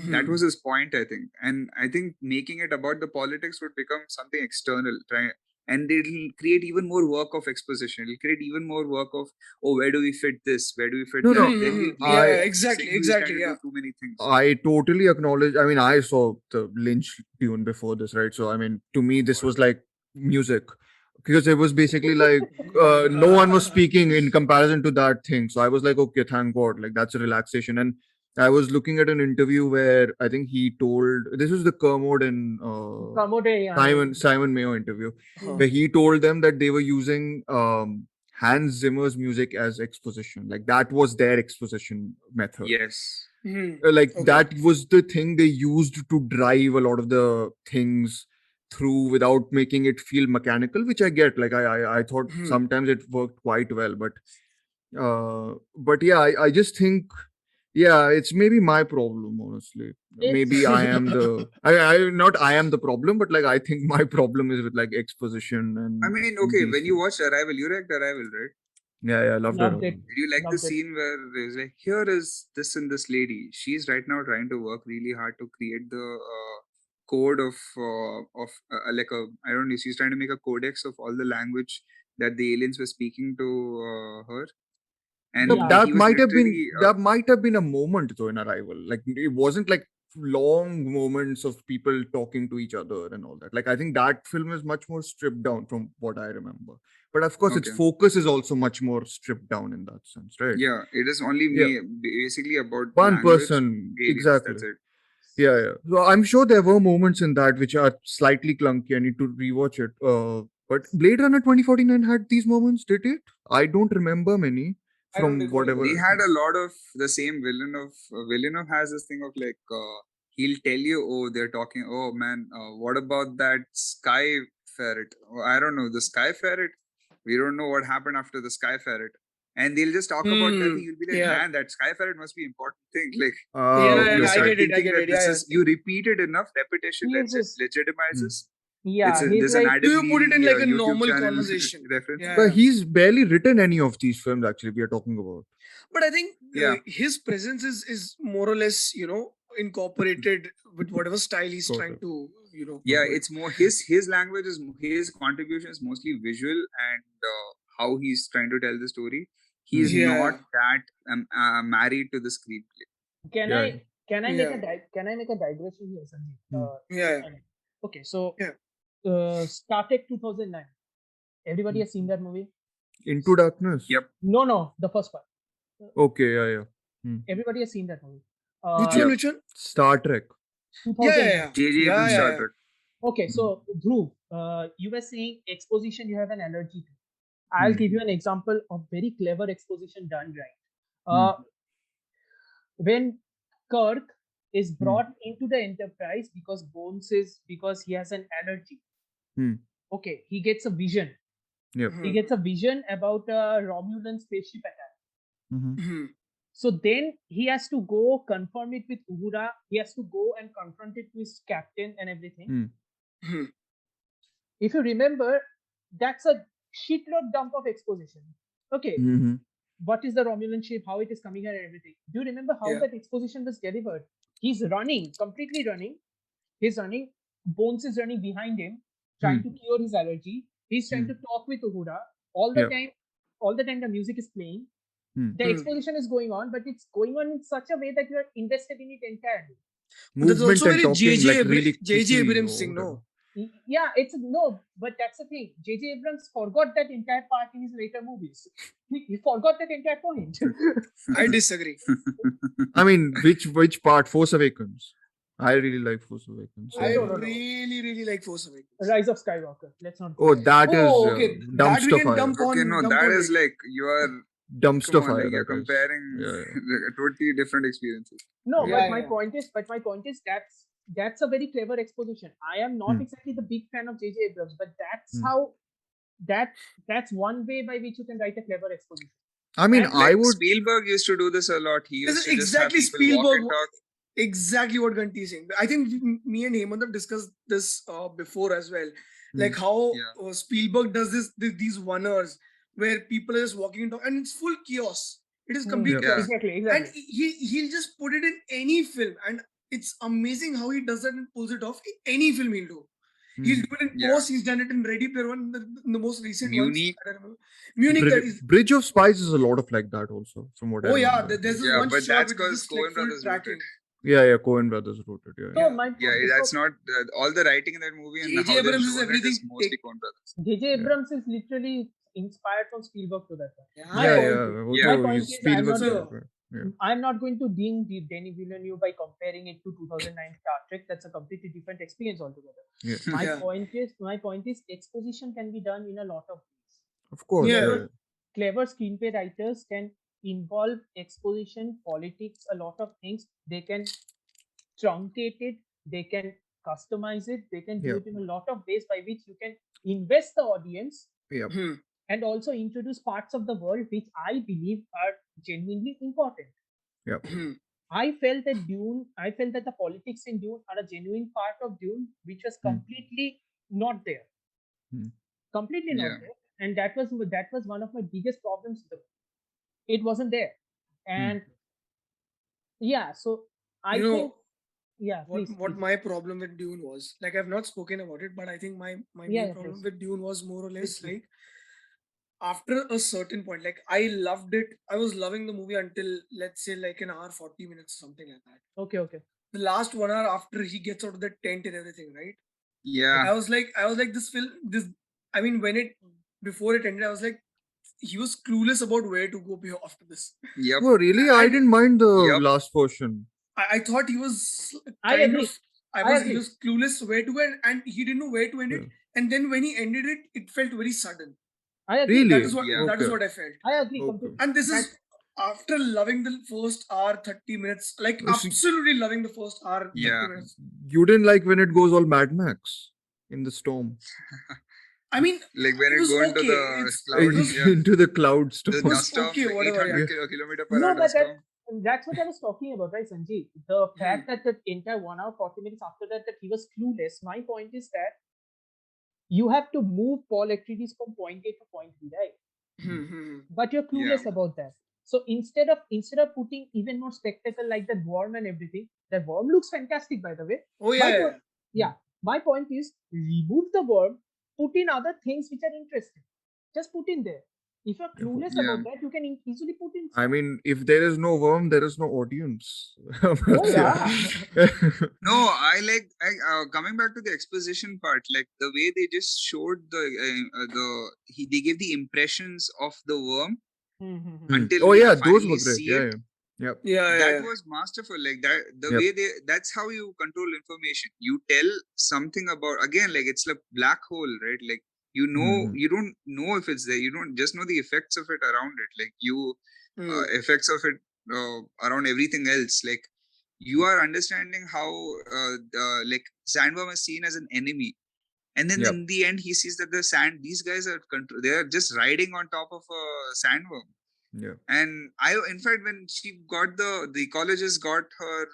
That was his point, I think. And I think making it about the politics would become something external. And it'll create even more work of exposition. It'll create even more work of, where do we fit this? Where do we fit that?
Exactly.
Too many things.
I totally acknowledge. I mean, I saw the Lynch Dune before this, right? So, I mean, to me, this was like music. Because it was basically like no one was speaking in comparison to that thing. So I was like, okay, thank God. Like, that's a relaxation. And I was looking at an interview where I think he told, this was the Kermode and Simon Mayo interview, where he told them that they were using Hans Zimmer's music as exposition. Like that was their exposition method.
Yes.
That was the thing they used to drive a lot of the things through without making it feel mechanical, which I get. Like I thought sometimes it worked quite well, but yeah, I just think, yeah, it's maybe my problem, honestly. Maybe I am the I not I am the problem, but like I think my problem is with like exposition and.
I mean, okay, when you watched Arrival, you liked Arrival, right?
Yeah, I loved it.
Did you like the scene where there's like, here is this and this lady. She's right now trying to work really hard to create the code of like a, I don't know, she's trying to make a codex of all the language that the aliens were speaking to her. And
that might have been a moment though in Arrival. Like it wasn't like long moments of people talking to each other and all that. Like I think that film is much more stripped down from what I remember. But of course, its focus is also much more stripped down in that sense, right?
Yeah, it is only basically about
one
language,
person,
aliens,
exactly.
That's it.
Yeah. So I'm sure there were moments in that which are slightly clunky. I need to rewatch it. But Blade Runner 2049 had these moments, did it? I don't remember many. From whatever
they had a lot of the same Villeneuve has this thing of like he'll tell you, oh, they're talking, oh man, what about that sky ferret? Oh, I don't know, the sky ferret, we don't know what happened after the sky ferret, and they'll just talk about that thing. You'll be like, man, that sky ferret must be important thing. Like
I get it.
You repeat it enough, repetition legitimizes.
Yeah,
he's like, do you put it in like a normal conversation
reference?
But he's barely written any of these films actually we are talking about.
But I think his presence is more or less, incorporated with whatever style he's trying to,
Yeah, it's more his language is his contribution is mostly visual and how he's trying to tell the story. He's not that married to the screenplay.
Can I make a digression here, Sanjeet? Okay, so Star Trek 2009. Everybody has seen that movie?
Into Darkness?
Yep.
No, the first part.
Okay, yeah.
Everybody has seen that movie.
Which one?
Star Trek.
Yeah.
J.J. Abrams Star Trek.
Okay, so Dhruv, you were saying exposition you have an allergy to. I'll give you an example of very clever exposition done right. When Kirk is brought into the Enterprise because he has an allergy. Okay, he gets a vision.
Yep.
He gets a vision about a Romulan spaceship attack. So then he has to go confirm it with Uhura. He has to go and confront it with his captain and everything. If you remember, that's a shitload dump of exposition. Okay, what is the Romulan ship, how it is coming here and everything. Do you remember how that exposition was delivered? He's running, completely running. He's running. Bones is running behind him, trying to cure his allergy. He's trying to talk with Uhura. All the time the music is playing. The exposition is going on, but it's going on in such a way that you are invested in it entirely.
There's also very J.J. Abrams thing, no?
Yeah, but that's the thing. J.J. Abrams forgot that entire part in his later movies. He forgot that entire point.
I disagree.
I mean, which part? Force Awakens. I really like Force Awakens.
I really, really like Force Awakens.
Rise of Skywalker. Let's not.
Oh, that is dumpster fire.
Okay, no, that is like you are
dumpster fire.
Like you're comparing totally different experiences.
No, but my point is that's a very clever exposition. I am not exactly the big fan of J.J. Abrams, but that's how that's one way by which you can write a clever exposition.
I mean,
Spielberg used to do this a lot. He used to
exactly
just have people
Spielberg.
walk and talk.
Exactly what Ganti is saying. I think me and Hemant have discussed this before as well. Like how Spielberg does these one-ers where people are just walking and talking, and it's full chaos. It is complete chaos.
Exactly.
And he'll just put it in any film, and it's amazing how he does that and pulls it off. Any film he'll do. He'll do it in Post. He's done it in Ready Player One, the most recent
Munich.
Munich.
Bridge of Spies is a lot of like that also, from what I remember.
There's this one
but
shot
that's because Coen Brothers wrote it.
Yeah, Coen Brothers wrote it.
That's not all the writing in that movie and
J.J. Abrams is everything.
Mostly Coen Brothers.
J.J. Abrams is literally inspired from Spielberg to that.
My point is,
I'm not going to ding Denis Villeneuve by comparing it to 2009 Star Trek. That's a completely different experience altogether. My point is, exposition can be done in a lot of ways.
Of course.
Clever screenplay writers can involve exposition, politics, a lot of things. They can truncate it. They can customize it. They can do it in a lot of ways by which you can invest the audience and also introduce parts of the world which I believe are genuinely important. I felt that the politics in Dune are a genuine part of Dune, which was completely not there. Completely not there. And that was one of my biggest problems. It wasn't there. And so I think
what my problem with Dune was, like, I've not spoken about it, but I think my main problem with Dune was more or less like, after a certain point, like, I loved it. I was loving the movie until, let's say, like an hour, 40 minutes, something like that.
Okay.
The last 1 hour after he gets out of the tent and everything, right?
Yeah.
I was like, this film, I mean, before it ended, I was like, he was clueless about where to go after this.
Yep.
Oh, really? I didn't mind the last portion.
I thought he was
I agree.
He was clueless where to go, and he didn't know where to end it. And then when he ended it, it felt very sudden.
I agree.
Really?
That is what I felt.
I agree completely.
And this is after loving the first hour, 30 minutes, like absolutely loving the first hour, 30 minutes.
You didn't like when it goes all Mad Max in the storm.
I mean,
like when it goes into the clouds,
into the cloud storm.
The dust of 800 km per hour.
That's what I was talking about, right, Sanjeet? The fact that the entire 1 hour, 40 minutes after that he was clueless. My point is that you have to move Paul Atreides from point A to point B, right? But you're clueless about that. So instead of putting even more spectacle like that worm and everything, that worm looks fantastic, by the way.
Oh yeah.
My point is, remove the worm, put in other things which are interesting. Just put in there. If you're clueless about that, you can easily put in.
I mean, if there is no worm, there is no audience.
Oh yeah.
No, I coming back to the exposition part, like the way they just showed they gave the impressions of the worm until
those were great.
That was masterful. Like that, the way that's how you control information. You tell something about, again, like it's like black hole, right? Like, you know, you don't know if it's there. You don't just know the effects of it around it. Like effects of it around everything else. Like, you are understanding how like sandworm is seen as an enemy, and then in the end he sees that these guys are they are just riding on top of a sandworm.
Yeah.
And in fact, when she got the ecologist got her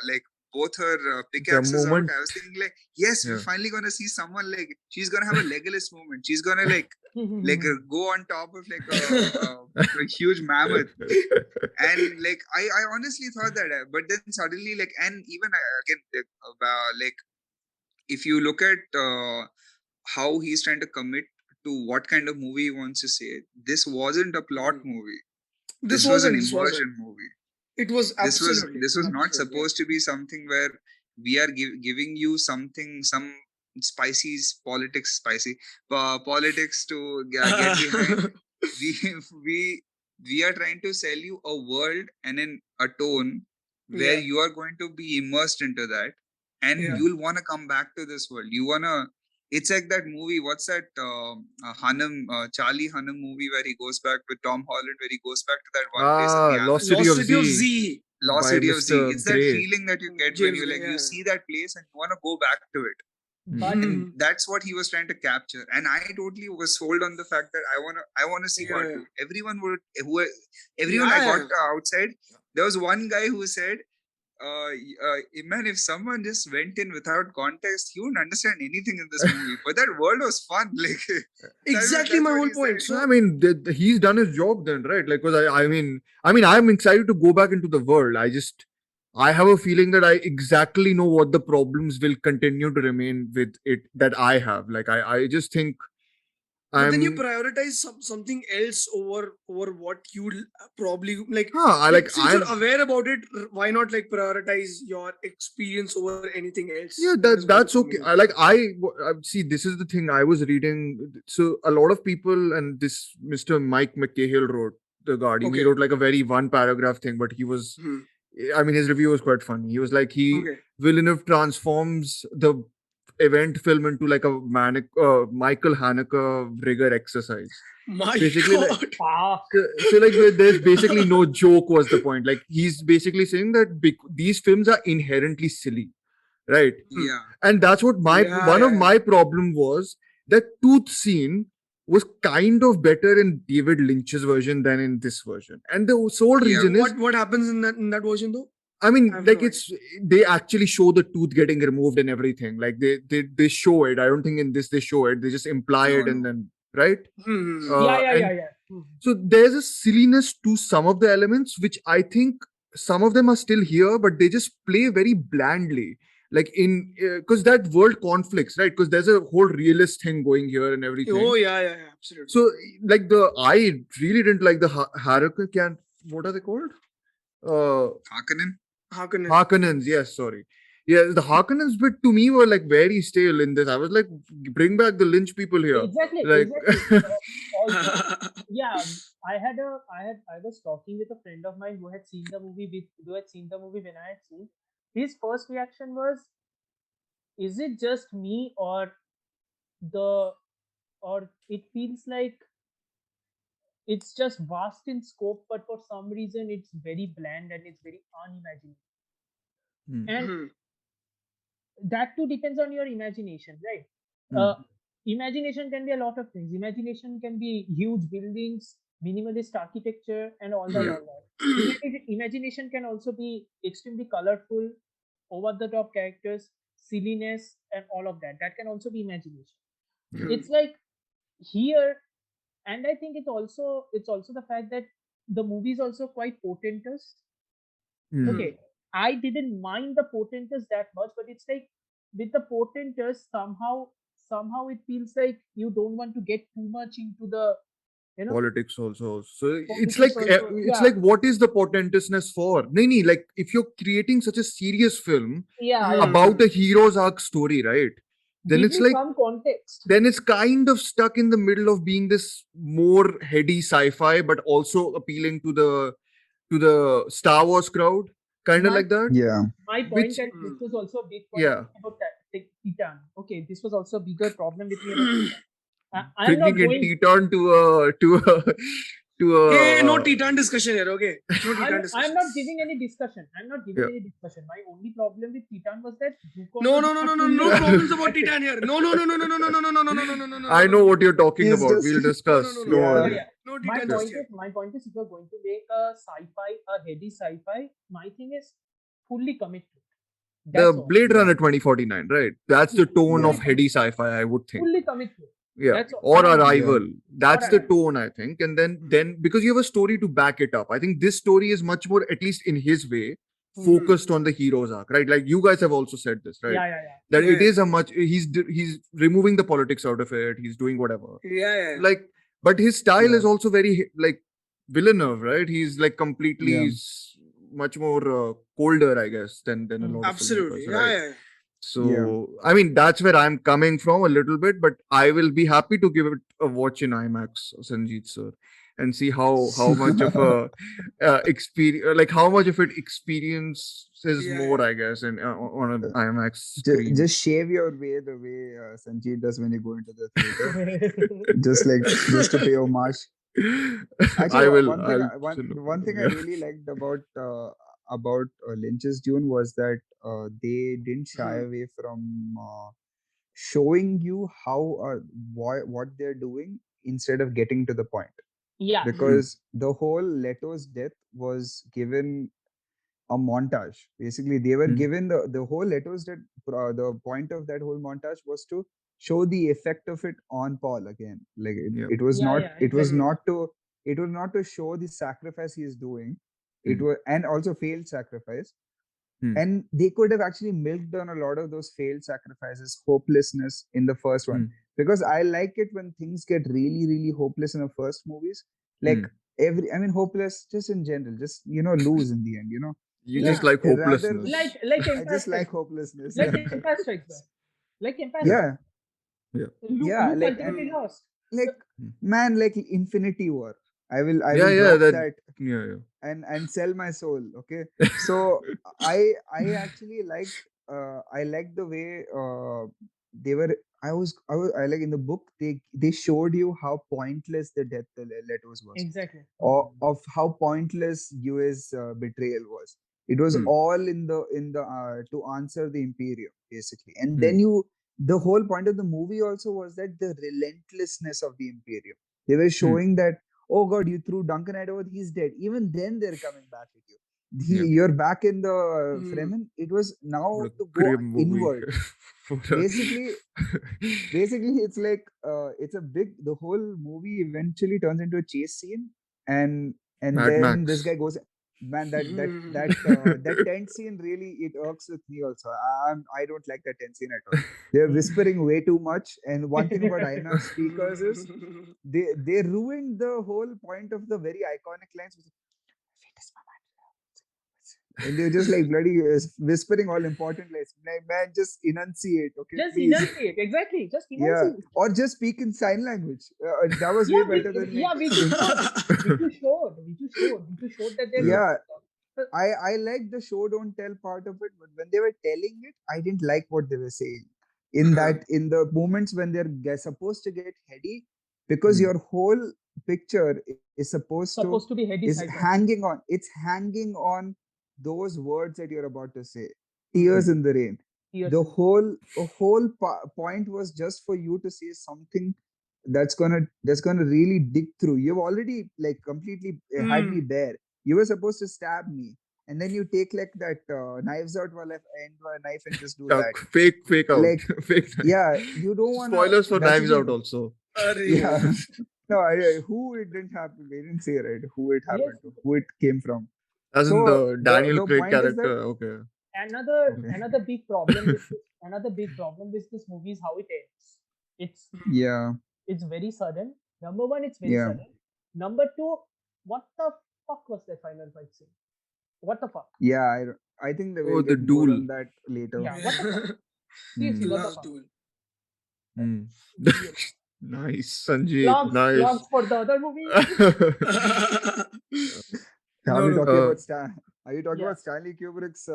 like both her pickaxes out, I was thinking like, yes, we're finally gonna see someone, like, she's gonna have a Legolas moment. She's gonna like go on top of like a huge mammoth. And like I honestly thought that, but then suddenly, like, and even again, like, if you look at how he's trying to commit to what kind of movie he wants to say, this wasn't a plot movie. This was an immersion movie.
It was absolutely.
This was not supposed to be something where we are giving you some spicy politics to get behind. We are trying to sell you a world and a tone where you are going to be immersed into that, and you'll want to come back to this world. You wanna. It's like that movie. What's that? Charlie Hunnam movie where he goes back with Tom Holland, where he goes back to that one place.
Lost City of Z.
Lost City of Z. It's that feeling that you get when you see that place and you want to go back to it. And that's what he was trying to capture. And I totally was sold on the fact that I wanna see part two. Everyone I got outside. There was one guy who said, man, if someone just went in without context, he wouldn't understand anything in this movie. But that world was fun. Like,
exactly my whole point.
So, I mean, he's done his job then, right? Like, because I mean, I'm excited to go back into the world. I have a feeling that I exactly know what the problems will continue to remain with it that I have. Like, I just think.
But then you prioritize something else over what you probably like. Since you're aware about it, why not like prioritize your experience over anything else?
Yeah, that's okay. I see. This is the thing I was reading. So a lot of people, and this Mr. Mike McCahill wrote The Guardian. He wrote like a very one paragraph thing, but he was. I mean, his review was quite funny. He was like, Villeneuve transforms the event film into like a Michael Haneke rigor exercise.
Basically,
like, so like there's basically no joke was the point. Like, he's basically saying that these films are inherently silly. right?
Yeah.
And that's what one of my problem was. That tooth scene was kind of better in David Lynch's version than in this version. And the sole reason is
what happens in that version though?
I mean, like they actually show the tooth getting removed and everything. Like they show it. I don't think in this they show it. They just imply it and then right.
Yeah.
So there's a silliness to some of the elements, which I think some of them are still here, but they just play very blandly. Like in because that world conflicts, right? Because there's a whole realist thing going here and everything.
Oh yeah, absolutely.
So like I really didn't like the Haruka. What are they called? Harkonnens, yes, sorry. Yeah, the Harkonnens bit to me were like very stale in this. I was like, bring back the Lynch people here.
Exactly.
Like,
also, yeah, I was talking with a friend of mine who had seen the movie when I had seen. His first reaction was, is it just me or it feels like it's just vast in scope, but for some reason it's very bland and it's very unimaginative. And that too depends on your imagination, right? Imagination can be a lot of things. Imagination can be huge buildings, minimalist architecture, and all that. Imagination can also be extremely colorful, over-the-top characters, silliness, and all of that. That can also be imagination. It's like here, and I think it's also the fact that the movie is also quite portentous. Okay, I didn't mind the portentous that much, but it's like with the portentous somehow it feels like you don't want to get too much into the
politics also. So it's like what is the portentousness for? No, like if you're creating such a serious film about a hero's arc story, right? Then it's like
some context.
Then it's kind of stuck in the middle of being this more heady sci-fi, but also appealing to the Star Wars crowd, kind of like that.
Yeah.
My point, and this was also a big point about Titan. Okay, this was also a bigger problem with me about Titan. I'm not going
Titan to a
Hey, no Titan discussion here, okay? No Titan discussion.
I'm not giving any discussion. Any discussion. My only problem with Titan was that
No problems about Titan here. No.
I know what you're talking about. We'll discuss.
No Titan.
My point is, if you're going to make a sci-fi, a heady sci-fi, my thing is fully commit to it.
The Blade Runner 2049, right? That's the tone of heady sci-fi, I would think.
Fully commit to it.
Yeah, or Arrival. That's the tone, I think. And then because you have a story to back it up, I think this story is much more, at least in his way, focused on the hero's arc, right? Like you guys have also said this, right? That it is a much he's removing the politics out of it. He's doing whatever. Like, but his style is also very like Villeneuve, right? He's like completely much more colder, I guess, than a lot of
absolutely,
right? So, I mean, that's where I'm coming from a little bit, but I will be happy to give it a watch in IMAX, Sanjeet sir, and see how much of a experience, like how much of it experiences more, I guess, on an IMAX screen.
Just shave your way the way Sanjeet does when you go into the theater. just to pay homage. Actually,
I will.
One thing I really liked about Lynch's Dune was that they didn't shy away from showing you how what they're doing instead of getting to the point.
Yeah.
Because the whole Leto's death was given a montage. Basically, they were given the whole Leto's death. The point of that whole montage was to show the effect of it on Paul again. Like it was not. It was not to show the sacrifice he is doing. It was, and also failed sacrifice. And they could have actually milked on a lot of those failed sacrifices, hopelessness in the first one. Because I like it when things get really, really hopeless in the first movies. Like hopeless just in general, just lose in the end,
You just like hopelessness.
I just like hopelessness.
Like Empire Strikes Back. Like Empire.
Yeah.
Luke ultimately lost.
Like man, like Infinity War. I will drop that. And sell my soul. Okay, so I actually liked I liked the way they were. I like in the book they showed you how pointless the death of Letos was.
Exactly.
Or of how pointless US betrayal was. It was
Hmm.
all in the to answer the Imperium basically, and
Hmm.
then the whole point of the movie also was that the relentlessness of the Imperium. They were showing that, oh God, you threw Duncan over, he's dead. Even then they're coming back at you.
Yeah.
You're back in the
Hmm.
Fremen. It was now
What a
to go
grim movie.
inward. Basically, it's like it's a big, the whole movie eventually turns into a chase scene, and
Mad
then this
Max.
guy goes, man, that tent scene really, it irks with me also. I don't like that tent scene at all. They're whispering way too much, and one thing about IMAX speakers is they ruined the whole point of the very iconic lines, which is, and they're just like bloody whispering all important lines. Like, man, just enunciate, okay,
Just
please.
enunciate, exactly. Just
Yeah,
enunciate.
or just speak in sign language. That was way better than like.
Which you showed. Which you showed that they're.
Yeah, I like the show don't tell part of it, but when they were telling it, I didn't like what they were saying. In the moments when supposed to get heady, because your whole picture is
supposed to be heady
is
sci-fi.
hanging on those words that you're about to say. Tears in the rain. The whole point was just for you to say something that's gonna really dig through. You've already like completely had me bare. You were supposed to stab me, and then you take like that knives out while I end my knife and just do that.
Fake out.
Like,
Fake
yeah, you don't want to.
Spoilers for Knives Out also.
Yeah. No, who it didn't happen. We didn't say, right, who it happened to, who it came from.
As in
So
the Daniel
the
Craig
point is
character.
that
Okay.
Another big problem with this movie is how it ends.
yeah,
It's very sudden. Number one, it's very
yeah,
sudden. Number two, what the fuck was that final fight scene? What the fuck?
yeah. I think they will
Oh, the
get more
duel.
on that later.
Yeah, what the fuck? Seriously, what the
Last
fuck?
duel.
Nice, Sanjeet.
Vlogs,
Nice.
vlogs for the other movie.
Are we talking about Are you talking
Yeah.
about Stanley Kubrick's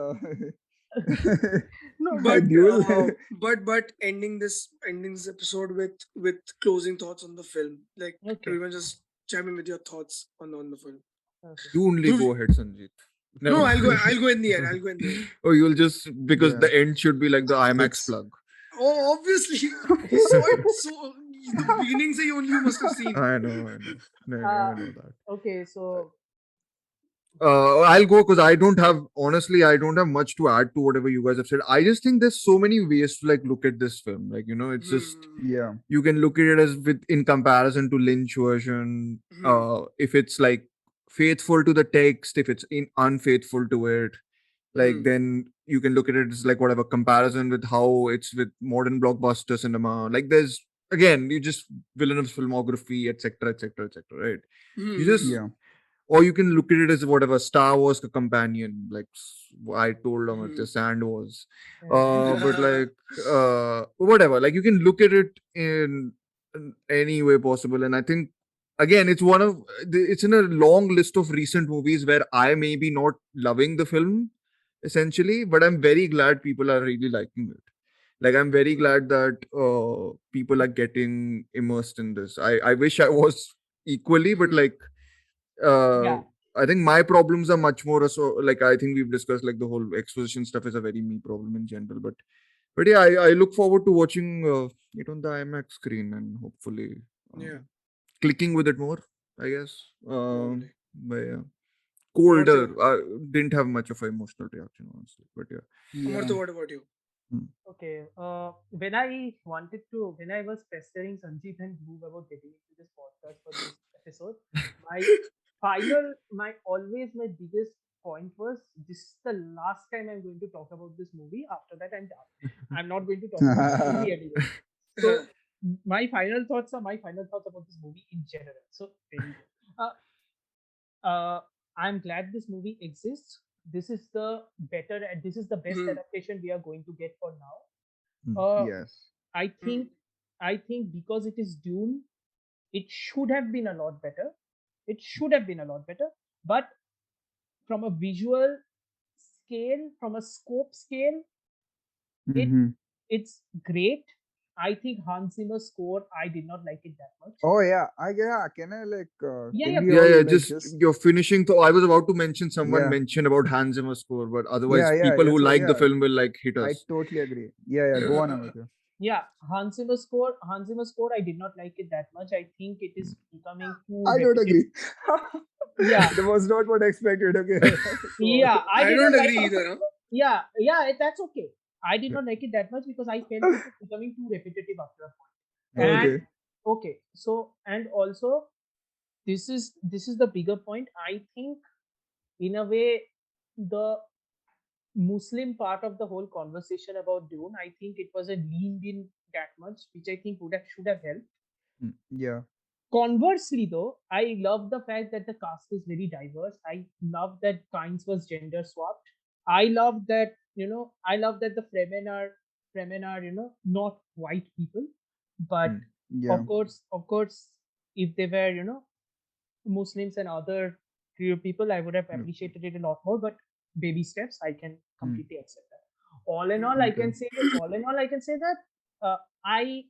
No,
duel?
but ending this episode with closing thoughts on the film. Like everyone just chime in with your thoughts on the film.
Okay.
You only go ahead, Sanjeet.
No, I'll go in the end.
Oh, you'll just because the end should be like the IMAX plug.
Oh, obviously. So the beginning say only you must have seen.
I know. No, I know that.
Okay, so
I'll go because I don't have much to add to whatever you guys have said. I just think there's so many ways to like look at this film. Like, it's just you can look at it as in comparison to Lynch version. If it's like faithful to the text, if it's unfaithful to it, like then you can look at it as like whatever comparison with how it's with modern blockbuster cinema. Like there's again, you just Villeneuve's filmography, etc., right? You just or you can look at it as whatever Star Wars companion, like I told Amartya Sand was, but like whatever. Like you can look at it in any way possible, and I think again it's in a long list of recent movies where I may be not loving the film essentially, but I'm very glad people are really liking it. Like I'm very glad that people are getting immersed in this. I wish I was equally, but like I think my problems are much more so like I think we've discussed like the whole exposition stuff is a very me problem in general, but yeah, I look forward to watching it on the IMAX screen and hopefully clicking with it more, I guess. But yeah, colder. I didn't have much of an emotional reaction honestly, but yeah.
Amartya, what about you?
Okay. When I was pestering Sanjeet and Dhruv about getting into this podcast for this episode, my biggest point was this is the last time I'm going to talk about this movie. After that, I'm done. I'm not going to talk about this movie anymore. So my final thoughts about this movie in general. So there you go. I'm glad this movie exists. This is the best adaptation we are going to get for now.
Yes.
I think because it is Dune, it should have been a lot better. But from a visual scale, from a scope scale, it's great. I think Hans Zimmer's score, I did not like it that much.
Oh yeah, can I like?
Yeah,
can we all, like,
just your finishing. I was about to mention someone
Yeah.
mentioned about Hans Zimmer's score, but otherwise,
Yeah,
people who
so,
like the
yeah,
film will like hit
I
us.
totally agree. Yeah, go on, Amartya.
Yeah, Hans Zimmer's score, I did not like it that much. I think it is becoming too
I don't
repetitive.
agree.
Yeah.
That was not what I expected. Okay. Go on.
Yeah,
I
did
don't
not
agree
like it.
either. Huh?
Yeah, that's okay. I did not like it that much because I felt it was becoming too repetitive after a point. And
Okay.
okay, so and also this is the bigger point. I think in a way the Muslim part of the whole conversation about Dune, I think it was a leaned in that much, which I think should have helped.
Yeah.
Conversely, though, I love the fact that the cast is very diverse. I love that Kynes was gender swapped. I love that the Fremen are not white people, but
Yeah.
of course, if they were Muslims and other queer people, I would have appreciated it a lot more. But baby steps, I can completely accept that. All in all, I can say that I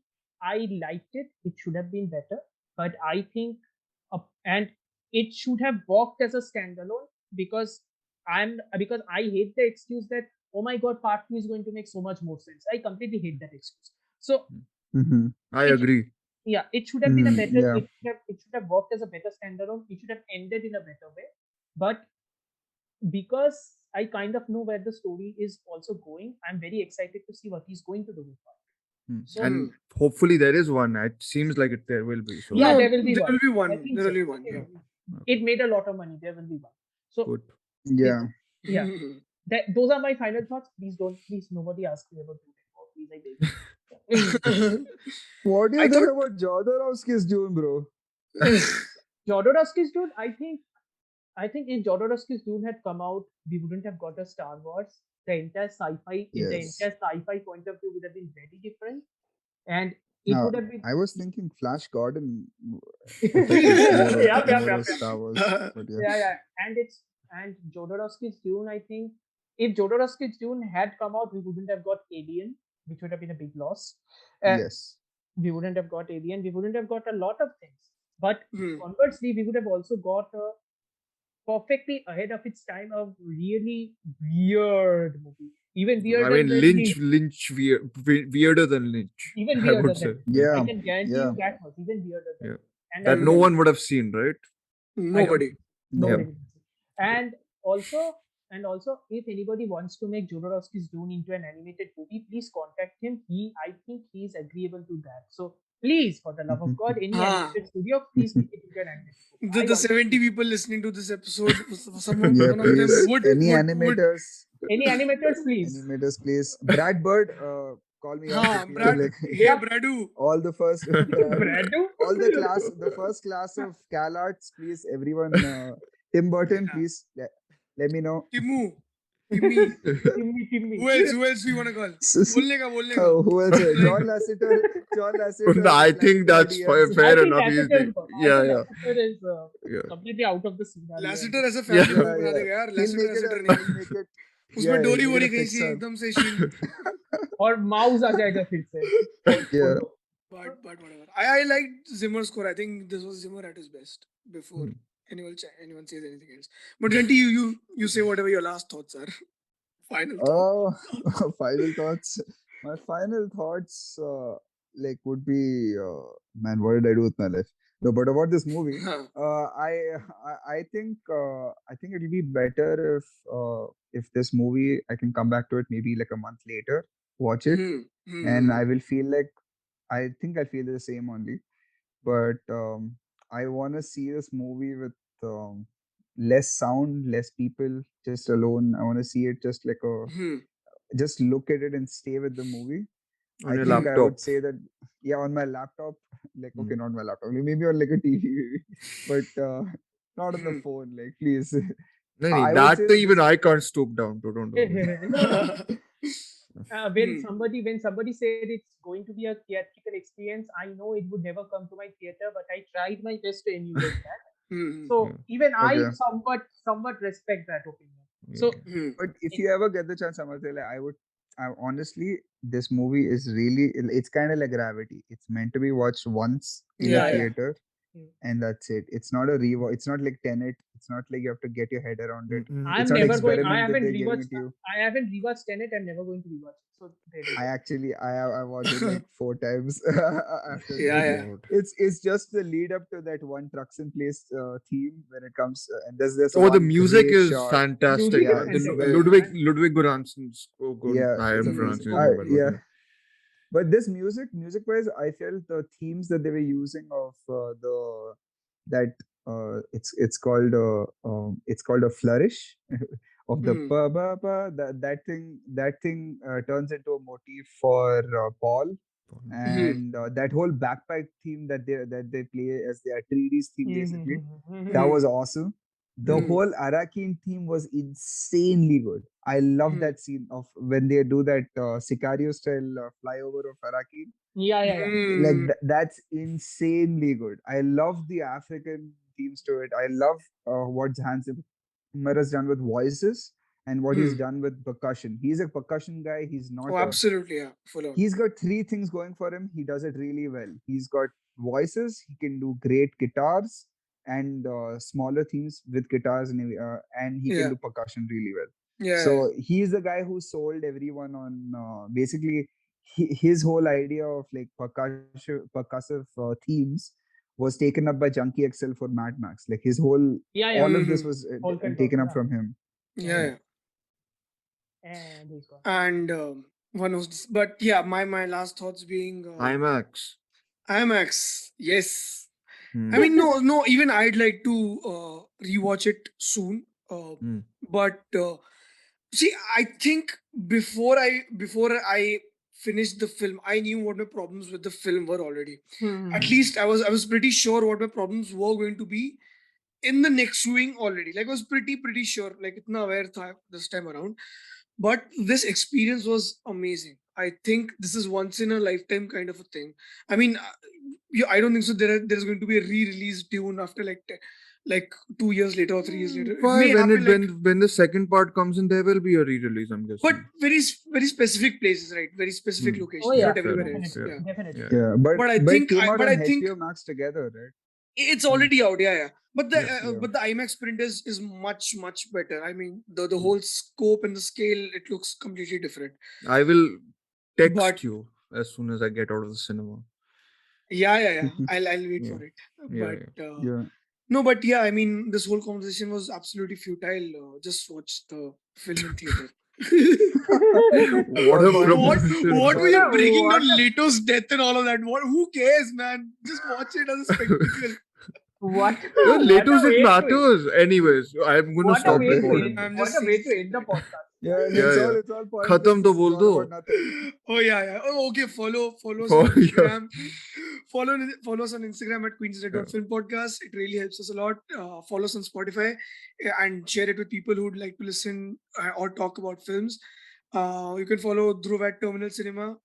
liked it. It should have been better, but I think and it should have worked as a standalone because I hate the excuse that, oh my god, part 2 is going to make so much more sense. I completely hate that excuse. So
I agree.
yeah, it should have been a better.
Yeah.
It should have worked as a better standalone. It should have ended in a better way. But because I kind of know where the story is also going, I'm very excited to see what he's going to do with it. So,
And hopefully there is one. It seems like there will be. So
yeah, there will be
one.
I think
There will
so.
be one. Yeah.
It made a lot of money. There will be one. So
good.
Yeah.
Yeah. Those are my final thoughts. Please nobody ask me about Dune. Please, I beg you.
What do you think about Jodorowsky's Dune, bro?
Jodorowsky's Dune, I think if Jodorowsky's Dune had come out, we wouldn't have got a Star Wars. The entire sci-fi point of view would have been very different, and it would have been.
I was thinking Flash Gordon.
Yeah.
Star Wars, but
Yeah. And Jodorowsky's Dune, I think if Jodorowsky's Dune had come out, we wouldn't have got Alien, which would have been a big loss.
Yes.
We wouldn't have got Alien. We wouldn't have got a lot of things. But conversely, we would have also got a perfectly ahead of its time a really weird movie. Even weirder.
I mean, Lynch, weirder than Lynch.
Even weirder than.
Yeah.
I can guarantee you that much. Even weirder than.
Yeah.
And
that no one would have seen, right?
Nobody.
And also, if anybody wants to make Jodorowsky's Dune into an animated movie, please contact him. I think he's agreeable to that. So please, for the love of God, any animated studio, please make it into an animated movie.
The 70 people listening to this episode, someone
yeah,
one of them would.
Any animators, please. Brad Bird, call me up.
Brad. Hey, Bradu.
All the first,
Bradu?
all the first class of CalArts, please. Everyone, Tim Burton, please. Let me know.
Timmy.
Timmy.
Who else we want to call? Bolne ka.
Who else? John Lasseter.
I think that's fair enough.
Lasseter is completely out of the scene.
Lasseter as a family बना देगा यार. Lasseter नहीं. उसमें डोरी वोरी कहीं से एकदम से शील.
और माउस आ जाएगा फिर से.
Yeah.
But whatever. I liked Zimmer's score. I think this was Zimmer at his best before anyone says anything else. But Ganti, you say whatever your last thoughts are. Final thoughts.
Final thoughts. My final thoughts would be man, what did I do with my life? No, but about this movie, I think it'll be better if this movie I can come back to it maybe like a month later, watch it, and I will feel like I think I feel the same only. But I want to see this movie with less sound, less people, just alone. I want to see it just like just look at it and stay with the movie.
On your
think
laptop.
I would say that, on my laptop. Okay, not my laptop. Maybe on like a TV, but not on the phone. Like, please.
Even I can't stoop down to. Don't do
when somebody said it's going to be a theatrical experience, I know it would never come to my theater, but I tried my best to emulate that. So even I somewhat respect that opinion. So,
but if you ever get the chance, Amartya, honestly, this movie is really, it's kind of like Gravity. It's meant to be watched once in a
Yeah, yeah.
theater, and that's it. It's not a rewatch. It's not like Tenet. It's not like you have to get your head around it. It's not experiment that they're giving it to you.
I haven't rewatched Tenet. I'm never going to rewatch it. So there you go.
I watched it like 4 times after
Yeah,
that.
yeah.
It's just the lead up to that one Trucks in Place theme when it comes, and there's this.
Oh, the
one
music
great
is
shot.
fantastic.
Music
is fantastic.
Ludwig Göransson's score.
Yeah,
I
it's
am
amazing.
pronouncing it wrong,
Yeah. But this music wise, I felt the themes that they were using of it's called a flourish of the pa ba ba, that thing turns into a motif for Paul, and that whole backpack theme that they play as their Atreides theme basically, that was awesome. The whole Arakin theme was insanely good. I love that scene of when they do that Sicario style flyover of Arakin.
Yeah.
Like that's insanely good. I love the African themes to it. I love what Hans Zimmer has done with voices and what he's done with percussion. He's a percussion guy. He's not.
Oh, absolutely, yeah. Full on.
He's got 3 things going for him. He does it really well. He's got voices. He can do great guitars and smaller themes with guitars, and he can do percussion really well.
Yeah.
So he's the guy who sold everyone on basically his whole idea of like percussive themes was taken up by Junkie XL for Mad Max. Like his whole all of this was taken up from him.
Yeah.
And he's gone.
And one of this, but yeah, my last thoughts being IMAX, yes. I mean, no. Even I'd like to rewatch it soon. But see, I think before I finished the film, I knew what my problems with the film were already. At least I was pretty sure what my problems were going to be in the next viewing already. Like I was pretty sure. Like itna aware tha this time around. But this experience was amazing. I think this is once in a lifetime kind of a thing. I mean, I don't think so. There's going to be a re-release Dune after like 2 years later or 3 years later.
Why? When the second part comes in, there will be a re-release, I'm guessing.
But very specific places, right? Very specific locations.
Oh, yeah,
not everywhere else.
Definitely.
Yeah, but
I think
it came out on
HBO
Max together, right?
It's already out, yeah. But the IMAX print is much better. I mean, the whole scope and the scale, it looks completely different.
I will text you as soon as I get out of the cinema.
Yeah. I'll wait for it. No, but yeah, I mean, this whole conversation was absolutely futile. Just watch the film in theater.
What
were you breaking down Leto's death and all of that? Who cares, man? Just watch it as a spectacle.
What?
Leto's it matters. Anyways, I'm going to stop recording.
What a way to end the podcast.
It's all point.
Khatam to bol do.
Oh yeah. Oh, okay. Follow us on Instagram. Follow us on Instagram at queensnet.film podcast. It really helps us a lot. Follow us on Spotify and share it with people who would like to listen or talk about films. You can follow Dhruv at Terminal Cinema.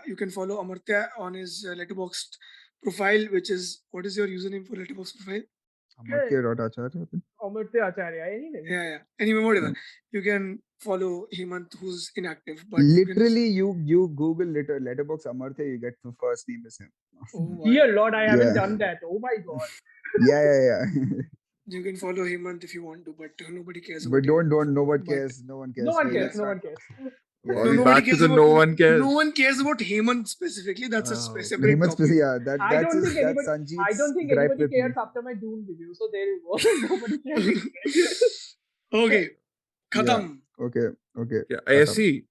You can follow Amartya on his Letterboxd profile, which is, what is your username for Letterboxd profile?
Amartya Acharya. Anyway.
Yeah. Anyway, whatever. You can follow Hemant, who's inactive. But
literally, you Google Letterboxd Amartya, you get the first name is him.
Oh,
dear Lord, I haven't done that. Oh my God.
Yeah.
You can follow Hemant if you want to, but nobody cares.
But don't. No one cares.
No one cares.
Back to the no one cares.
No one cares about Hemant specifically. That's a separate topic.
That's
I don't think anybody cares
me.
after my Dune review. So there you go. Nobody cares.
Okay. Khatam.
Okay.
Yeah, I see.